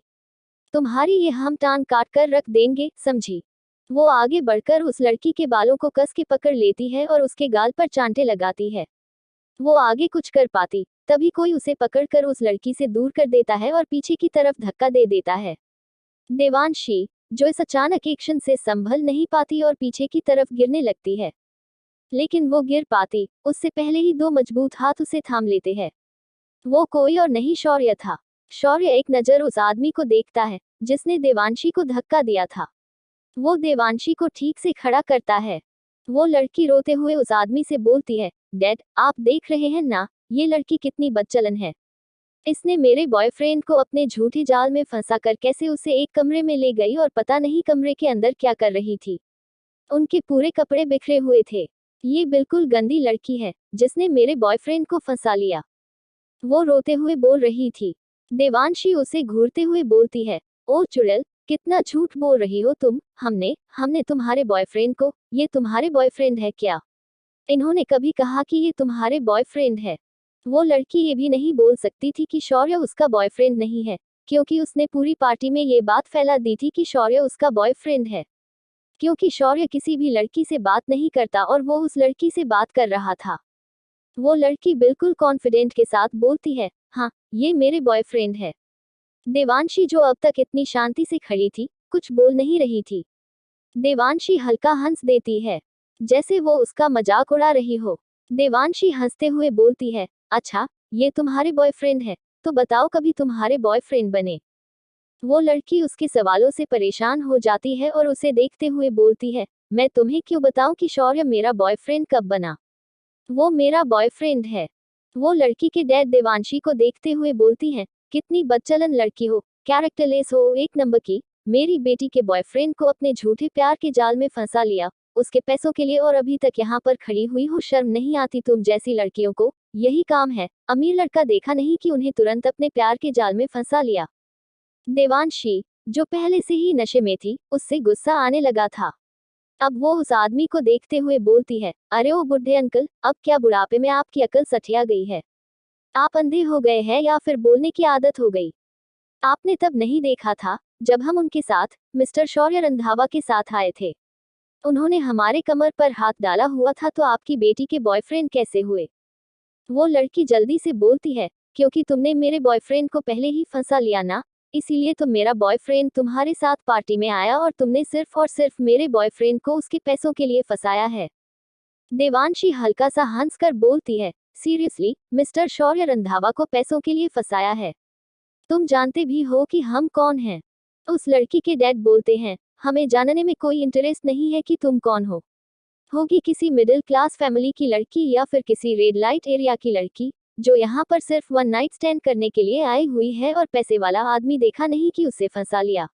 तुम्हारी ये हम टांग काट कर रख देंगे, समझी? वो आगे बढ़कर उस लड़की के बालों को कस के पकड़ लेती है और उसके गाल पर चांटे लगाती है। वो आगे कुछ कर पाती, तभी कोई उसे पकड़कर उस लड़की से दूर कर देता है और पीछे की तरफ धक्का दे देता है। देवांशी, जो इस अचानक एक्शन से संभल नहीं पाती और पीछे की तरफ गिरने लगती है। लेकिन वो गिर पाती, उससे पहले ही दो मजबूत हाथ उसे थाम लेते हैं। वो कोई और नहीं शौर्य था। शौर्य एक नजर उस आदमी को देखता है, जिसने देवांशी को धक्का दिया था। वो देवांशी को ठीक से खड़ा करता है। वो लड़की रोते हुए उस आदमी से बोलती है, डैड, आप देख रहे हैं ना, ये लड़की कितनी बदचलन है। इसने मेरे बॉयफ्रेंड को अपने झूठे जाल में फंसा कर कैसे उसे एक कमरे में ले गई और पता नहीं कमरे के अंदर क्या कर रही थी। उनके पूरे कपड़े बिखरे हुए थे। ये बिल्कुल गंदी लड़की है, जिसने मेरे बॉयफ्रेंड को फंसा लिया। वो रोते हुए बोल रही थी। देवांशी उसे घूरते हुए बोलती है, ओ चुड़ैल, कितना झूठ बोल रही हो तुम। हमने हमने तुम्हारे बॉयफ्रेंड को, ये तुम्हारे बॉयफ्रेंड है क्या? इन्होंने कभी कहा कि ये तुम्हारे बॉयफ्रेंड है? वो लड़की ये भी नहीं बोल सकती थी कि शौर्य उसका बॉयफ्रेंड नहीं है, क्योंकि उसने पूरी पार्टी में ये बात फैला दी थी कि शौर्य उसका बॉयफ्रेंड है। क्योंकि शौर्य किसी भी लड़की से बात नहीं करता और वो उस लड़की से बात कर रहा था। वो लड़की बिल्कुल कॉन्फिडेंट के साथ बोलती है, हाँ, ये मेरे बॉयफ्रेंड है। देवांशी, जो अब तक इतनी शांति से खड़ी थी, कुछ बोल नहीं रही थी। देवांशी हल्का हंस देती है, जैसे वो उसका मजाक उड़ा रही हो। देवांशी हंसते हुए बोलती है, अच्छा, ये तुम्हारे बॉयफ्रेंड है, तो बताओ कभी तुम्हारे बॉयफ्रेंड बने? वो लड़की उसके सवालों से परेशान हो जाती है और उसे देखते हुए बोलती है, मैं तुम्हें क्यों बताऊं कि शौर्य मेरा बॉयफ्रेंड कब बना? वो मेरा बॉयफ्रेंड है। वो लड़की के डैड देवांशी को देखते हुए बोलती हैं, कितनी बदचलन लड़की हो, कैरेक्टरलेस हो एक नंबर की। मेरी बेटी के बॉयफ्रेंड को अपने झूठे प्यार के जाल में फंसा लिया, उसके पैसों के लिए, और अभी तक यहाँ पर खड़ी हुई हो। शर्म नहीं आती तुम जैसी लड़कियों को? यही काम है, अमीर लड़का देखा नहीं कि उन्हें तुरंत अपने प्यार के जाल में फंसा लिया। देवांशी, जो पहले से ही नशे में थी, उससे गुस्सा आने लगा था। अब वो उस आदमी को देखते हुए बोलती है, अरे ओ बुढ़े अंकल, अब क्या बुढ़ापे में आपकी अकल सठिया गई है? आप अंधे हो गए हैं या फिर बोलने की आदत हो गई? आपने तब नहीं देखा था, जब हम उनके साथ, मिस्टर शौर्य रंधावा के साथ आए थे। उन्होंने हमारे कमर पर हाथ डाला हुआ था, तो आपकी बेटी के बॉयफ्रेंड कैसे हुए? वो लड़की जल्दी से बोलती है, क्योंकि तुमने मेरे बॉयफ्रेंड को पहले ही फंसा लिया ना, इसीलिए तो मेरा बॉयफ्रेंड तुम्हारे साथ पार्टी में आया और तुमने सिर्फ और सिर्फ मेरे बॉयफ्रेंड को उसके पैसों के लिए फंसाया है। देवांशी हल्का सा हंसकर बोलती है, सीरियसली, मिस्टर शौर्य रंधावा को पैसों के लिए फंसाया है? तुम जानते भी हो कि हम कौन हैं? उस लड़की के डैड बोलते हैं, हमें जानने में कोई इंटरेस्ट नहीं है कि तुम कौन हो। होगी किसी मिडिल क्लास फैमिली की लड़की या फिर किसी रेड लाइट एरिया की लड़की, जो यहाँ पर सिर्फ वन नाइट स्टैंड करने के लिए आई हुई है और पैसे वाला आदमी देखा नहीं कि उसे फंसा लिया।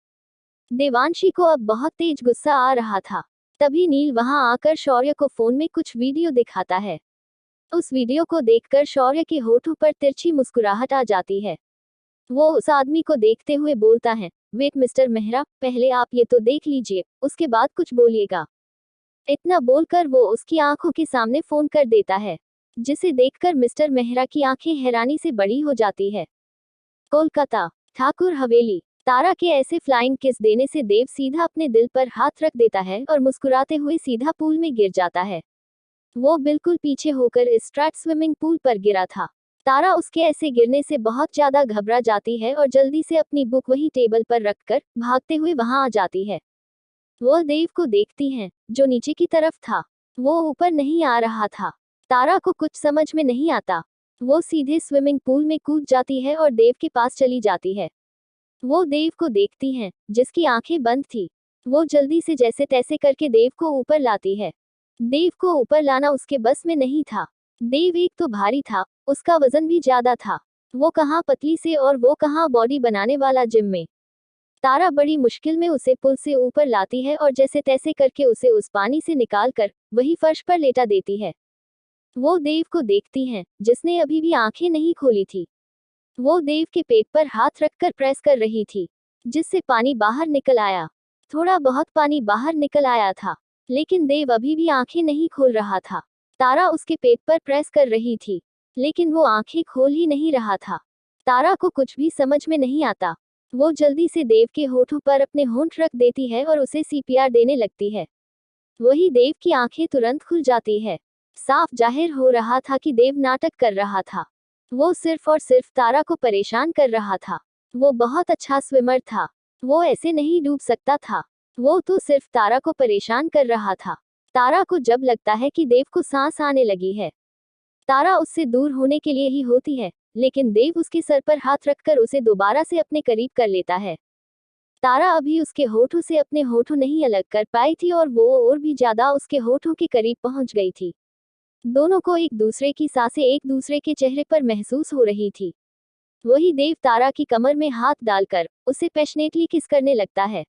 देवांशी को अब बहुत तेज गुस्सा आ रहा था। तभी नील वहां आकर शौर्य को फोन में कुछ वीडियो दिखाता है। उस वीडियो को देखकर शौर्य के होठों पर तिरछी मुस्कुराहट आ जाती है। वो उस आदमी को देखते हुए बोलता है, वेट मिस्टर मेहरा, पहले आप ये तो देख लीजिए, उसके बाद कुछ बोलिएगा। इतना बोलकर वो उसकी आंखों के सामने फोन कर देता है, जिसे देखकर मिस्टर मेहरा की आंखें हैरानी से बड़ी हो जाती है। कोलकाता, ठाकुर हवेली। तारा के ऐसे फ्लाइंग किस देने से देव सीधा अपने दिल पर हाथ रख देता है और मुस्कुराते हुए सीधा पूल में गिर जाता है। वो बिल्कुल पीछे होकर इस स्ट्रैट स्विमिंग पूल पर गिरा था। तारा उसके ऐसे गिरने से बहुत ज्यादा घबरा जाती है और जल्दी से अपनी बुक वही टेबल पर रखकर भागते हुए वहां आ जाती है। वो देव को देखती हैं, जो नीचे की तरफ था। वो ऊपर नहीं आ रहा था। तारा को कुछ समझ में नहीं आता। वो सीधे स्विमिंग पूल में कूद जाती है और देव के पास चली जाती है। वो देव को देखती हैं, जिसकी आंखें बंद थी। वो जल्दी से जैसे तैसे करके देव को ऊपर लाती है। देव को ऊपर लाना उसके बस में नहीं था। देव एक तो भारी था, उसका वजन भी ज्यादा था। वो कहाँ पतली से और वो कहाँ बॉडी बनाने वाला जिम में। तारा बड़ी मुश्किल में उसे पुल से ऊपर लाती है और जैसे तैसे करके उसे उस पानी से निकाल कर वही फर्श पर लेटा देती है। वो देव को देखती हैं, जिसने अभी भी आंखें नहीं खोली थी। वो देव के पेट पर हाथ रखकर प्रेस कर रही थी, जिससे पानी बाहर निकल आया। थोड़ा बहुत पानी बाहर निकल आया था, लेकिन देव अभी भी आंखें नहीं खोल रहा था। तारा उसके पेट पर प्रेस कर रही थी, लेकिन वो आंखें खोल ही नहीं रहा था। तारा को कुछ भी समझ में नहीं आता। वो जल्दी से देव के होठों पर अपने होंठ रख देती है और उसे सीपीआर देने लगती है। वही देव की आंखें तुरंत खुल जाती है। साफ जाहिर हो रहा था कि देव नाटक कर रहा था। वो सिर्फ और सिर्फ तारा को परेशान कर रहा था। वो बहुत अच्छा स्विमर था। वो ऐसे नहीं डूब सकता था। वो तो सिर्फ तारा को परेशान कर रहा था। तारा को जब लगता है कि देव को सांस आने लगी है, तारा उससे दूर होने के लिए ही होती है, लेकिन देव उसके सर पर हाथ रखकर उसे दोबारा से अपने करीब कर लेता है। तारा अभी उसके होठों से अपने होठों नहीं अलग कर पाई थी और वो और भी ज्यादा उसके होठों के करीब पहुंच गई थी। दोनों को एक दूसरे की सांसें एक दूसरे के चेहरे पर महसूस हो रही थी। वही देव तारा की कमर में हाथ डालकर उसे पैशनेटली किस करने लगता है।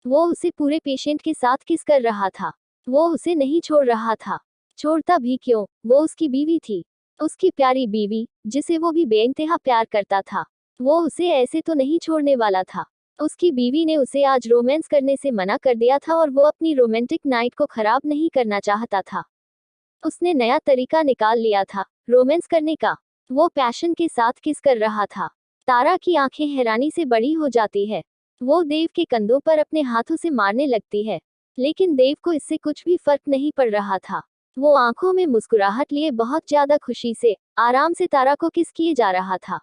वो उसे पूरे पेशेंट के साथ किस कर रहा था। वो उसे नहीं छोड़ रहा था। छोड़ता भी क्यों, वो उसकी बीवी थी। उसकी प्यारी बीवी, जिसे वो भी बेइंतहा प्यार करता था। वो उसे ऐसे तो नहीं छोड़ने वाला था। उसकी बीवी ने उसे आज रोमांस करने से मना कर दिया था और वो अपनी रोमांटिक नाइट को खराब नहीं करना चाहता था। उसने नया तरीका निकाल लिया था रोमांस करने का। वो पैशन के साथ किस कर रहा था। तारा की आंखें हैरानी से बड़ी हो जाती है। वो देव के कंधों पर अपने हाथों से मारने लगती है, लेकिन देव को इससे कुछ भी फर्क नहीं पड़ रहा था। वो आंखों में मुस्कुराहट लिए बहुत ज्यादा खुशी से आराम से तारा को किस किए जा रहा था।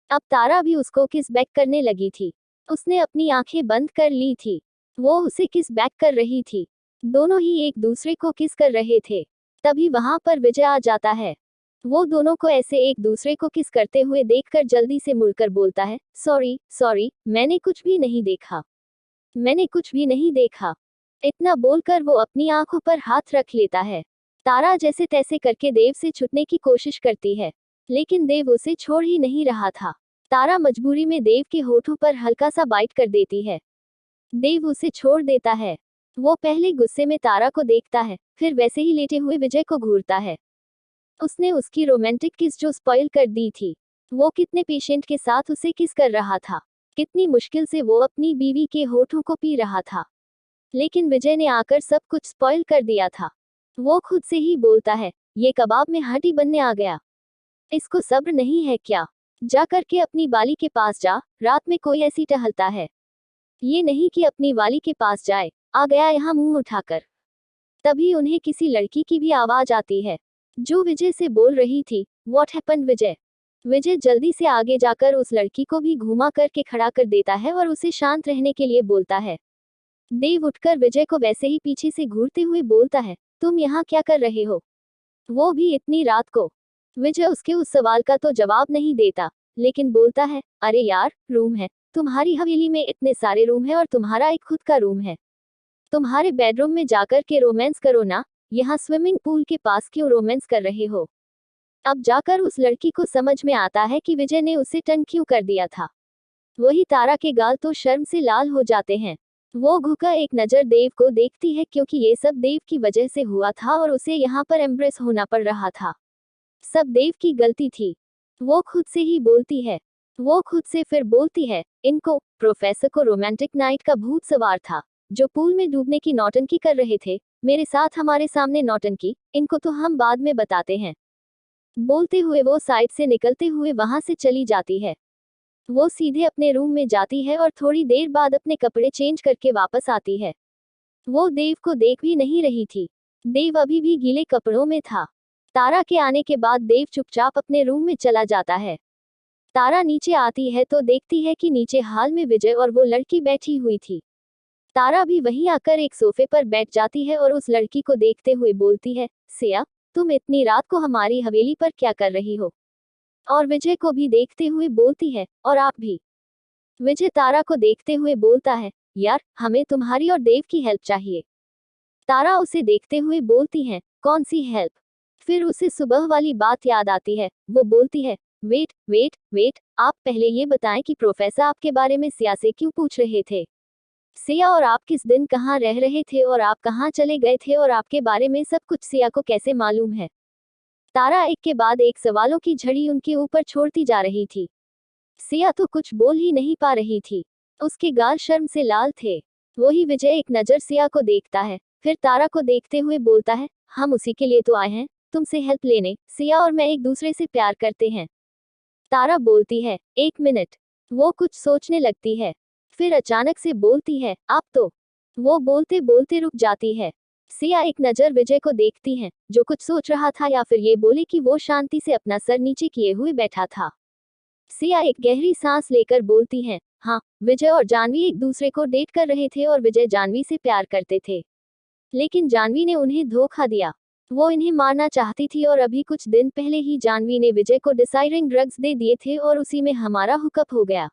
अब तारा भी उसको किस बैक करने लगी थी। उसने अपनी आंखें बंद कर ली थी। वो उसे किस बैक कर रही थी। दोनों ही एक दूसरे को किस कर रहे थे। तभी वहां पर विजय आ जाता है। वो दोनों को ऐसे एक दूसरे को किस करते हुए देखकर जल्दी से मुड़कर बोलता है, सॉरी सॉरी, मैंने कुछ भी नहीं देखा। मैंने कुछ भी नहीं देखा। इतना बोलकर वो अपनी आंखों पर हाथ रख लेता है। तारा जैसे तैसे करके देव से छूटने की कोशिश करती है, लेकिन देव उसे छोड़ ही नहीं रहा था। तारा मजबूरी में देव के होठों पर हल्का सा बाइट कर देती है। देव उसे छोड़ देता है। वो पहले गुस्से में तारा को देखता है, फिर वैसे ही लेटे हुए विजय को घूरता है। उसने उसकी रोमांटिक किस जो स्पॉइल कर दी थी। वो कितने पेशेंट के साथ उसे किस कर रहा था। कितनी मुश्किल से वो अपनी बीवी के होठों को पी रहा था, लेकिन विजय ने आकर सब कुछ स्पॉइल कर दिया था। वो खुद से ही बोलता है, ये कबाब में हड्डी बनने आ गया। इसको सब्र नहीं है क्या। जा करके अपनी बाली के पास जा, रात में कोई ऐसी टहलता है। ये नहीं कि अपनी वाली के पास जाए, आ गया यहाँ मुंह उठाकर। तभी उन्हें किसी लड़की की भी आवाज आती है, जो विजय से बोल रही थी, व्हाट हैपेंड विजय। विजय जल्दी से आगे जाकर उस लड़की को भी घुमा करके खड़ा कर देता है और उसे शांत रहने के लिए बोलता है। देव उठकर विजय को वैसे ही पीछे से घूरते हुए बोलता है, तुम यहाँ क्या कर रहे हो, वो भी इतनी रात को। विजय उसके उस सवाल का तो जवाब नहीं देता, लेकिन बोलता है, अरे यार, रूम है। तुम्हारी हवेली में इतने सारे रूम है और तुम्हारा एक खुद का रूम है। तुम्हारे बेडरूम में जाकर के रोमांस करो ना, यहाँ स्विमिंग पूल के पास क्यों रोमांस कर रहे हो। अब जाकर उस लड़की को समझ में आता है कि विजय ने उसे टन क्यों कर दिया था। वही तारा के गाल तो शर्म से लाल हो जाते हैं। वो घुका एक नजर देव को देखती है, क्योंकि ये सब देव की वजह से हुआ था और उसे यहाँ पर एम्ब्रेस होना पड़ रहा था। सब देव की गलती थी। वो खुद से ही बोलती है। वो खुद से फिर बोलती है, इनको, प्रोफेसर को रोमांटिक नाइट का भूत सवार था, जो पूल में डूबने की नौटंकी कर रहे थे, मेरे साथ हमारे सामने नौटंकी, इनको तो हम बाद में बताते हैं। बोलते हुए वो साइड से निकलते हुए वहां से चली जाती है। वो सीधे अपने रूम में जाती है और थोड़ी देर बाद अपने कपड़े चेंज करके वापस आती है। वो देव को देख भी नहीं रही थी। देव अभी भी गीले कपड़ों में था। तारा के आने के बाद देव चुपचाप अपने रूम में चला जाता है। तारा नीचे आती है तो देखती है कि नीचे हाल में विजय और वो लड़की बैठी हुई थी। तारा भी वहीं आकर एक सोफे पर बैठ जाती है और उस लड़की को देखते हुए बोलती है, सिया, तुम इतनी रात को हमारी हवेली पर क्या कर रही हो? और विजय को भी देखते हुए बोलती है, और आप भी। विजय तारा को देखते हुए बोलता है, यार, हमें तुम्हारी और देव की हेल्प चाहिए। तारा उसे देखते हुए बोलती है, कौन सी हेल्प? फिर उसे सुबह वाली बात याद आती है। वो बोलती है, वेट वेट वेट, आप पहले ये बताएं कि प्रोफेसर आपके बारे में सिया से क्यों पूछ रहे थे? सिया और आप किस दिन कहाँ रह रहे थे और आप कहाँ चले गए थे और आपके बारे में सब कुछ सिया को कैसे मालूम है? तारा एक के बाद एक सवालों की झड़ी उनके ऊपर छोड़ती जा रही थी। सिया तो कुछ बोल ही नहीं पा रही थी। उसके गाल शर्म से लाल थे। वही विजय एक नज़र सिया को देखता है, फिर तारा को देखते हुए बोलता है, हम उसी के लिए तो आए हैं, तुमसे हेल्प लेने। सिया और मैं एक दूसरे से प्यार करते हैं। तारा बोलती है, एक मिनट। वो कुछ सोचने लगती है, फिर अचानक से बोलती है, आप तो। वो बोलते बोलते रुक जाती है। सिया एक नज़र विजय को देखती है, जो कुछ सोच रहा था, या फिर ये बोले कि वो शांति से अपना सर नीचे किए हुए बैठा था। सिया एक गहरी सांस लेकर बोलती है, हाँ, विजय और जानवी एक दूसरे को डेट कर रहे थे और विजय जानवी से प्यार करते थे। लेकिन जानवी ने उन्हें धोखा दिया। वो इन्हें मारना चाहती थी और अभी कुछ दिन पहले ही जानवी ने विजय को डिसाइरिंग ड्रग्स दे दिए थे और उसी में हमारा हुकअप हो गया।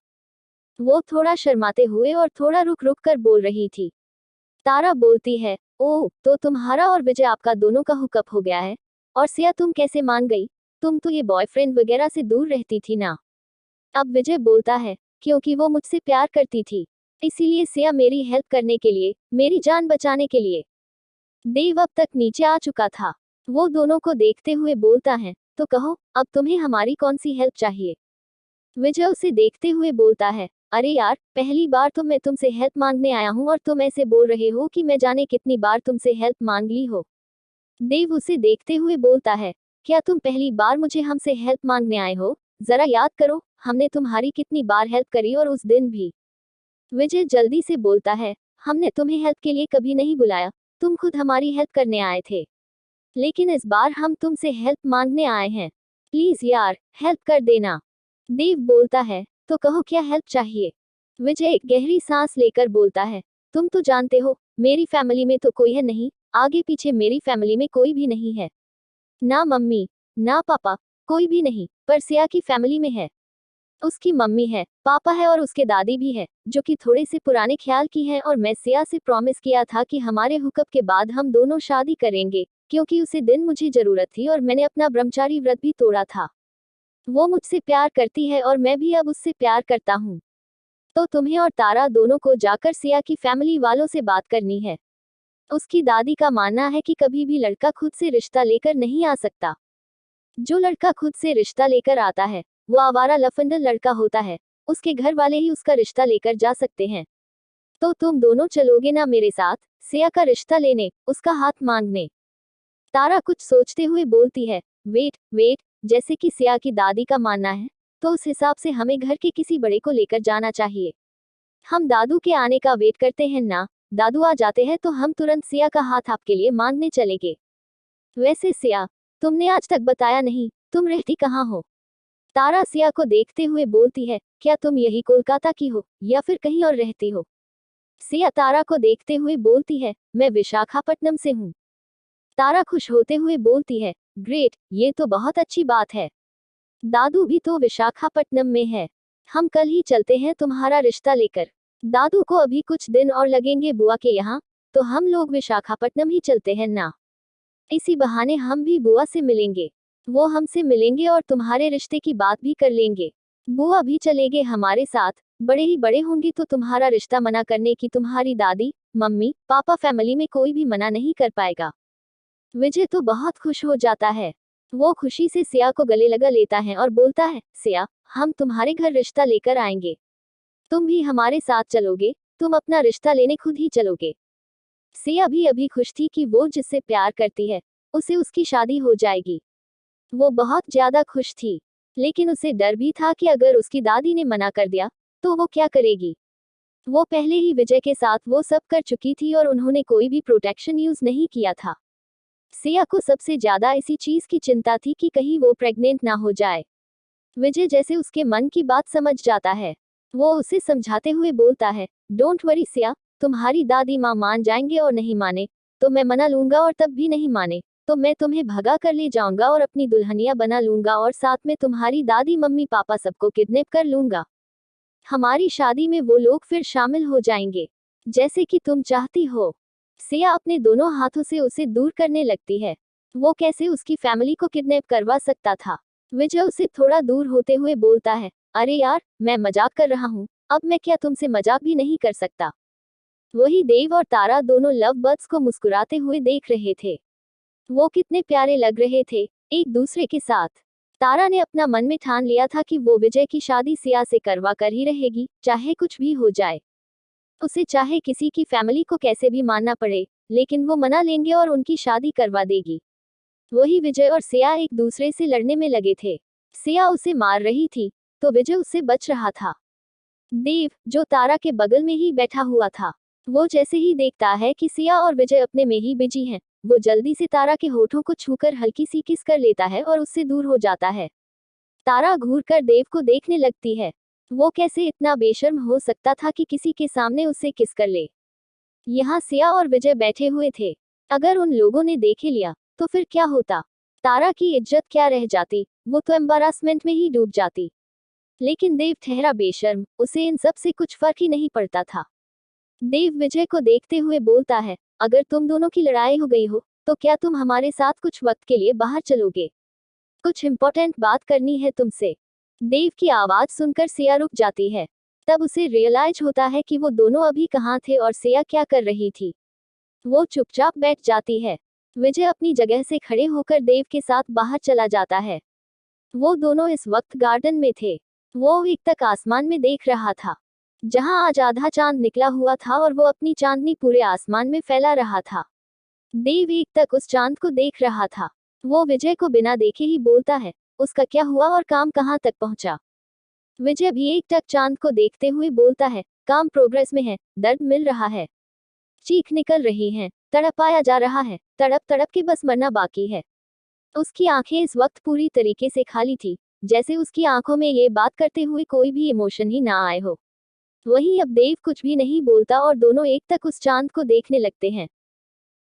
वो थोड़ा शर्माते हुए और थोड़ा रुक रुक कर बोल रही थी। तारा बोलती है, ओह, तो तुम्हारा और विजय आपका दोनों का हुकअप हो गया है? और सिया तुम कैसे मान गई? तुम तो ये बॉयफ्रेंड वगैरह से दूर रहती थी ना? अब विजय बोलता है, क्योंकि वो मुझसे प्यार करती थी, इसीलिए सिया मेरी हेल्प करने के लिए, मेरी जान बचाने के लिए। देव अब तक नीचे आ चुका था। वो दोनों को देखते हुए बोलता है, तो कहो, अब तुम्हें हमारी कौन सी हेल्प चाहिए? विजय उसे देखते हुए बोलता है, अरे यार, पहली बार तो मैं तुमसे हेल्प मांगने आया हूँ और तुम ऐसे बोल रहे हो कि मैं जाने कितनी बार तुमसे हेल्प मांग ली हो। देव उसे देखते हुए बोलता है, क्या तुम पहली बार मुझे हमसे हेल्प मांगने आए हो? जरा याद करो, हमने तुम्हारी कितनी बार हेल्प करी और उस दिन भी। विजय जल्दी से बोलता है, हमने तुम्हें हेल्प के लिए कभी नहीं बुलाया, तुम खुद हमारी हेल्प करने आए थे। लेकिन इस बार हम तुमसे हेल्प मांगने आए हैं। प्लीज यार, हेल्प कर देना। देव बोलता है, तो कहो क्या हेल्प चाहिए? विजय एक गहरी सांस लेकर बोलता है, तुम तो जानते हो, मेरी फैमिली में तो कोई है नहीं, आगे पीछे मेरी फैमिली में कोई भी नहीं है। ना मम्मी, ना पापा, कोई भी नहीं, पर सिया की फैमिली में है। उसकी मम्मी है, पापा है और उसके दादी भी है, जो कि थोड़े से पुराने ख्याल की हैं, और मैं सिया से प्रॉमिस किया था कि हमारे हुकअप के बाद हम दोनों शादी करेंगे, क्योंकि उसी दिन मुझे जरूरत थी और मैंने अपना ब्रह्मचारी व्रत भी तोड़ा था। वो मुझसे प्यार करती है और मैं भी अब उससे प्यार करता हूँ। तो तुम्हें और तारा दोनों को जाकर सिया की फैमिली वालों से बात करनी है। उसकी दादी का मानना है कि कभी भी लड़का खुद से रिश्ता लेकर नहीं आ सकता। जो लड़का खुद से रिश्ता लेकर आता है, वो आवारा लफंडर लड़का होता है। उसके घर वाले ही उसका रिश्ता लेकर जा सकते हैं। तो तुम दोनों चलोगे ना मेरे साथ, सिया का रिश्ता लेने, उसका हाथ मांगने? तारा कुछ सोचते हुए बोलती है, वेट वेट, जैसे कि सिया की दादी का मानना है, तो उस हिसाब से हमें घर के किसी बड़े को लेकर जाना चाहिए। हम दादू के आने का वेट करते हैं ना, दादू आ जाते हैं तो हम तुरंत सिया का हाथ आपके लिए मांगने चलेंगे। वैसे सिया, तुमने आज तक बताया नहीं, तुम रहती कहाँ हो? तारा सिया को देखते हुए बोलती है, क्या तुम यही कोलकाता की हो, या फिर कहीं और रहती हो? सिया तारा को देखते हुए बोलती है, मैं विशाखापट्टनम से हूँ। तारा खुश होते हुए बोलती है, ग्रेट, ये तो बहुत अच्छी बात है। दादू भी तो विशाखापट्टनम में है। हम कल ही चलते हैं तुम्हारा रिश्ता लेकर। दादू को अभी कुछ दिन और लगेंगे बुआ के यहाँ, तो हम लोग विशाखापट्टनम ही चलते हैं ना। इसी बहाने हम भी बुआ से मिलेंगे, वो हमसे मिलेंगे और तुम्हारे रिश्ते की बात भी कर लेंगे। बुआ भी चलेंगे हमारे साथ, बड़े ही बड़े होंगे तो तुम्हारा रिश्ता मना करने की तुम्हारी दादी, मम्मी, पापा फैमिली में कोई भी मना नहीं कर पाएगा। विजय तो बहुत खुश हो जाता है। वो खुशी से सिया को गले लगा लेता है और बोलता है, सिया, हम तुम्हारे घर रिश्ता लेकर आएंगे। तुम भी हमारे साथ चलोगे, तुम अपना रिश्ता लेने खुद ही चलोगे। सिया भी अभी खुश थी कि वो जिससे प्यार करती है, उसे उसकी शादी हो जाएगी। वो बहुत ज्यादा खुश थी, लेकिन उसे डर भी था कि अगर उसकी दादी ने मना कर दिया, तो वो क्या करेगी। वो पहले ही विजय के साथ वो सब कर चुकी थी और उन्होंने कोई भी प्रोटेक्शन यूज नहीं किया था। सिया को सबसे ज्यादा इसी चीज की चिंता थी कि कहीं वो प्रेग्नेंट ना हो जाए। विजय जैसे उसके मन की बात समझ जाता है। वो उसे समझाते हुए बोलता है, डोंट वरी सिया, तुम्हारी दादी माँ मान जाएंगे और नहीं माने तो मैं मना लूंगा, और तब भी नहीं माने तो मैं तुम्हें भगा कर ले जाऊंगा और अपनी दुल्हनिया बना लूंगा, और साथ में तुम्हारी दादी मम्मी पापा सबको किडनैप कर लूंगा। हमारी शादी में वो लोग फिर शामिल हो जाएंगे, जैसे कि तुम चाहती हो। सिया अपने दोनों हाथों से उसे दूर करने लगती है। वो कैसे उसकी फैमिली को किडनैप करवा सकता था। विजय उसे थोड़ा दूर होते हुए बोलता है, अरे यार, मैं मजाक कर रहा हूँ, अब मैं क्या तुमसे मजाक भी नहीं कर सकता। वही देव और तारा दोनों लव बर्ड्स को मुस्कुराते हुए देख रहे थे। वो कितने प्यारे लग रहे थे एक दूसरे के साथ। तारा ने अपना मन में ठान लिया था कि वो विजय की शादी सिया से करवा कर ही रहेगी, चाहे कुछ भी हो जाए। उसे चाहे किसी की फैमिली को कैसे भी मानना पड़े, लेकिन वो मना लेंगे और उनकी शादी करवा देगी। वही विजय और सिया एक दूसरे से लड़ने में लगे थे। सिया उसे मार रही थी तो विजय उससे बच रहा था। देव, जो तारा के बगल में ही बैठा हुआ था, वो जैसे ही देखता है कि सिया और विजय अपने में ही बिजी हैं, वो जल्दी से तारा के होठों को छूकर हल्की सी किस कर लेता है और उससे दूर हो जाता है। तारा घूरकर देव को देखने लगती है। वो कैसे इतना बेशर्म हो सकता था कि किसी के सामने उसे किस कर ले। यहाँ सिया और विजय बैठे हुए थे। अगर उन लोगों ने देखे लिया तो फिर क्या होता। तारा की इज्जत क्या रह जाती, वो तो एम्बारासमेंट में ही डूब जाती। लेकिन देव ठहरा बेशर्म, उसे इन सब से कुछ फर्क ही नहीं पड़ता था। देव विजय को देखते हुए बोलता है, अगर तुम दोनों की लड़ाई हो गई हो तो क्या तुम हमारे साथ कुछ वक्त के लिए बाहर चलोगे? कुछ इम्पोर्टेंट बात करनी है तुमसे। देव की आवाज सुनकर सिया रुक जाती है। तब उसे रियलाइज होता है कि वो दोनों अभी कहाँ थे और सिया क्या कर रही थी। वो चुपचाप बैठ जाती है। विजय अपनी जगह से खड़े होकर देव के साथ बाहर चला जाता है। वो दोनों इस वक्त गार्डन में थे। वो एक तक आसमान में देख रहा था, जहां आज आधा चांद निकला हुआ था और वो अपनी चांदनी पूरे आसमान में फैला रहा था। देव एक तक उस चांद को देख रहा था। वो विजय को बिना देखे ही बोलता है, उसका क्या हुआ और काम कहाँ तक पहुंचा? विजय भी एक टक चांद को देखते हुए बोलता है, काम प्रोग्रेस में है, दर्द मिल रहा है, चीख निकल रही हैं, तड़पाया जा रहा है, तड़प तड़प के बस मरना बाकी है। उसकी आंखें इस वक्त पूरी तरीके से खाली थी, जैसे उसकी आंखों में ये बात करते हुए कोई भी इमोशन ही ना आए हो। वहीं अब देव कुछ भी नहीं बोलता और दोनों एक तक उस चांद को देखने लगते हैं।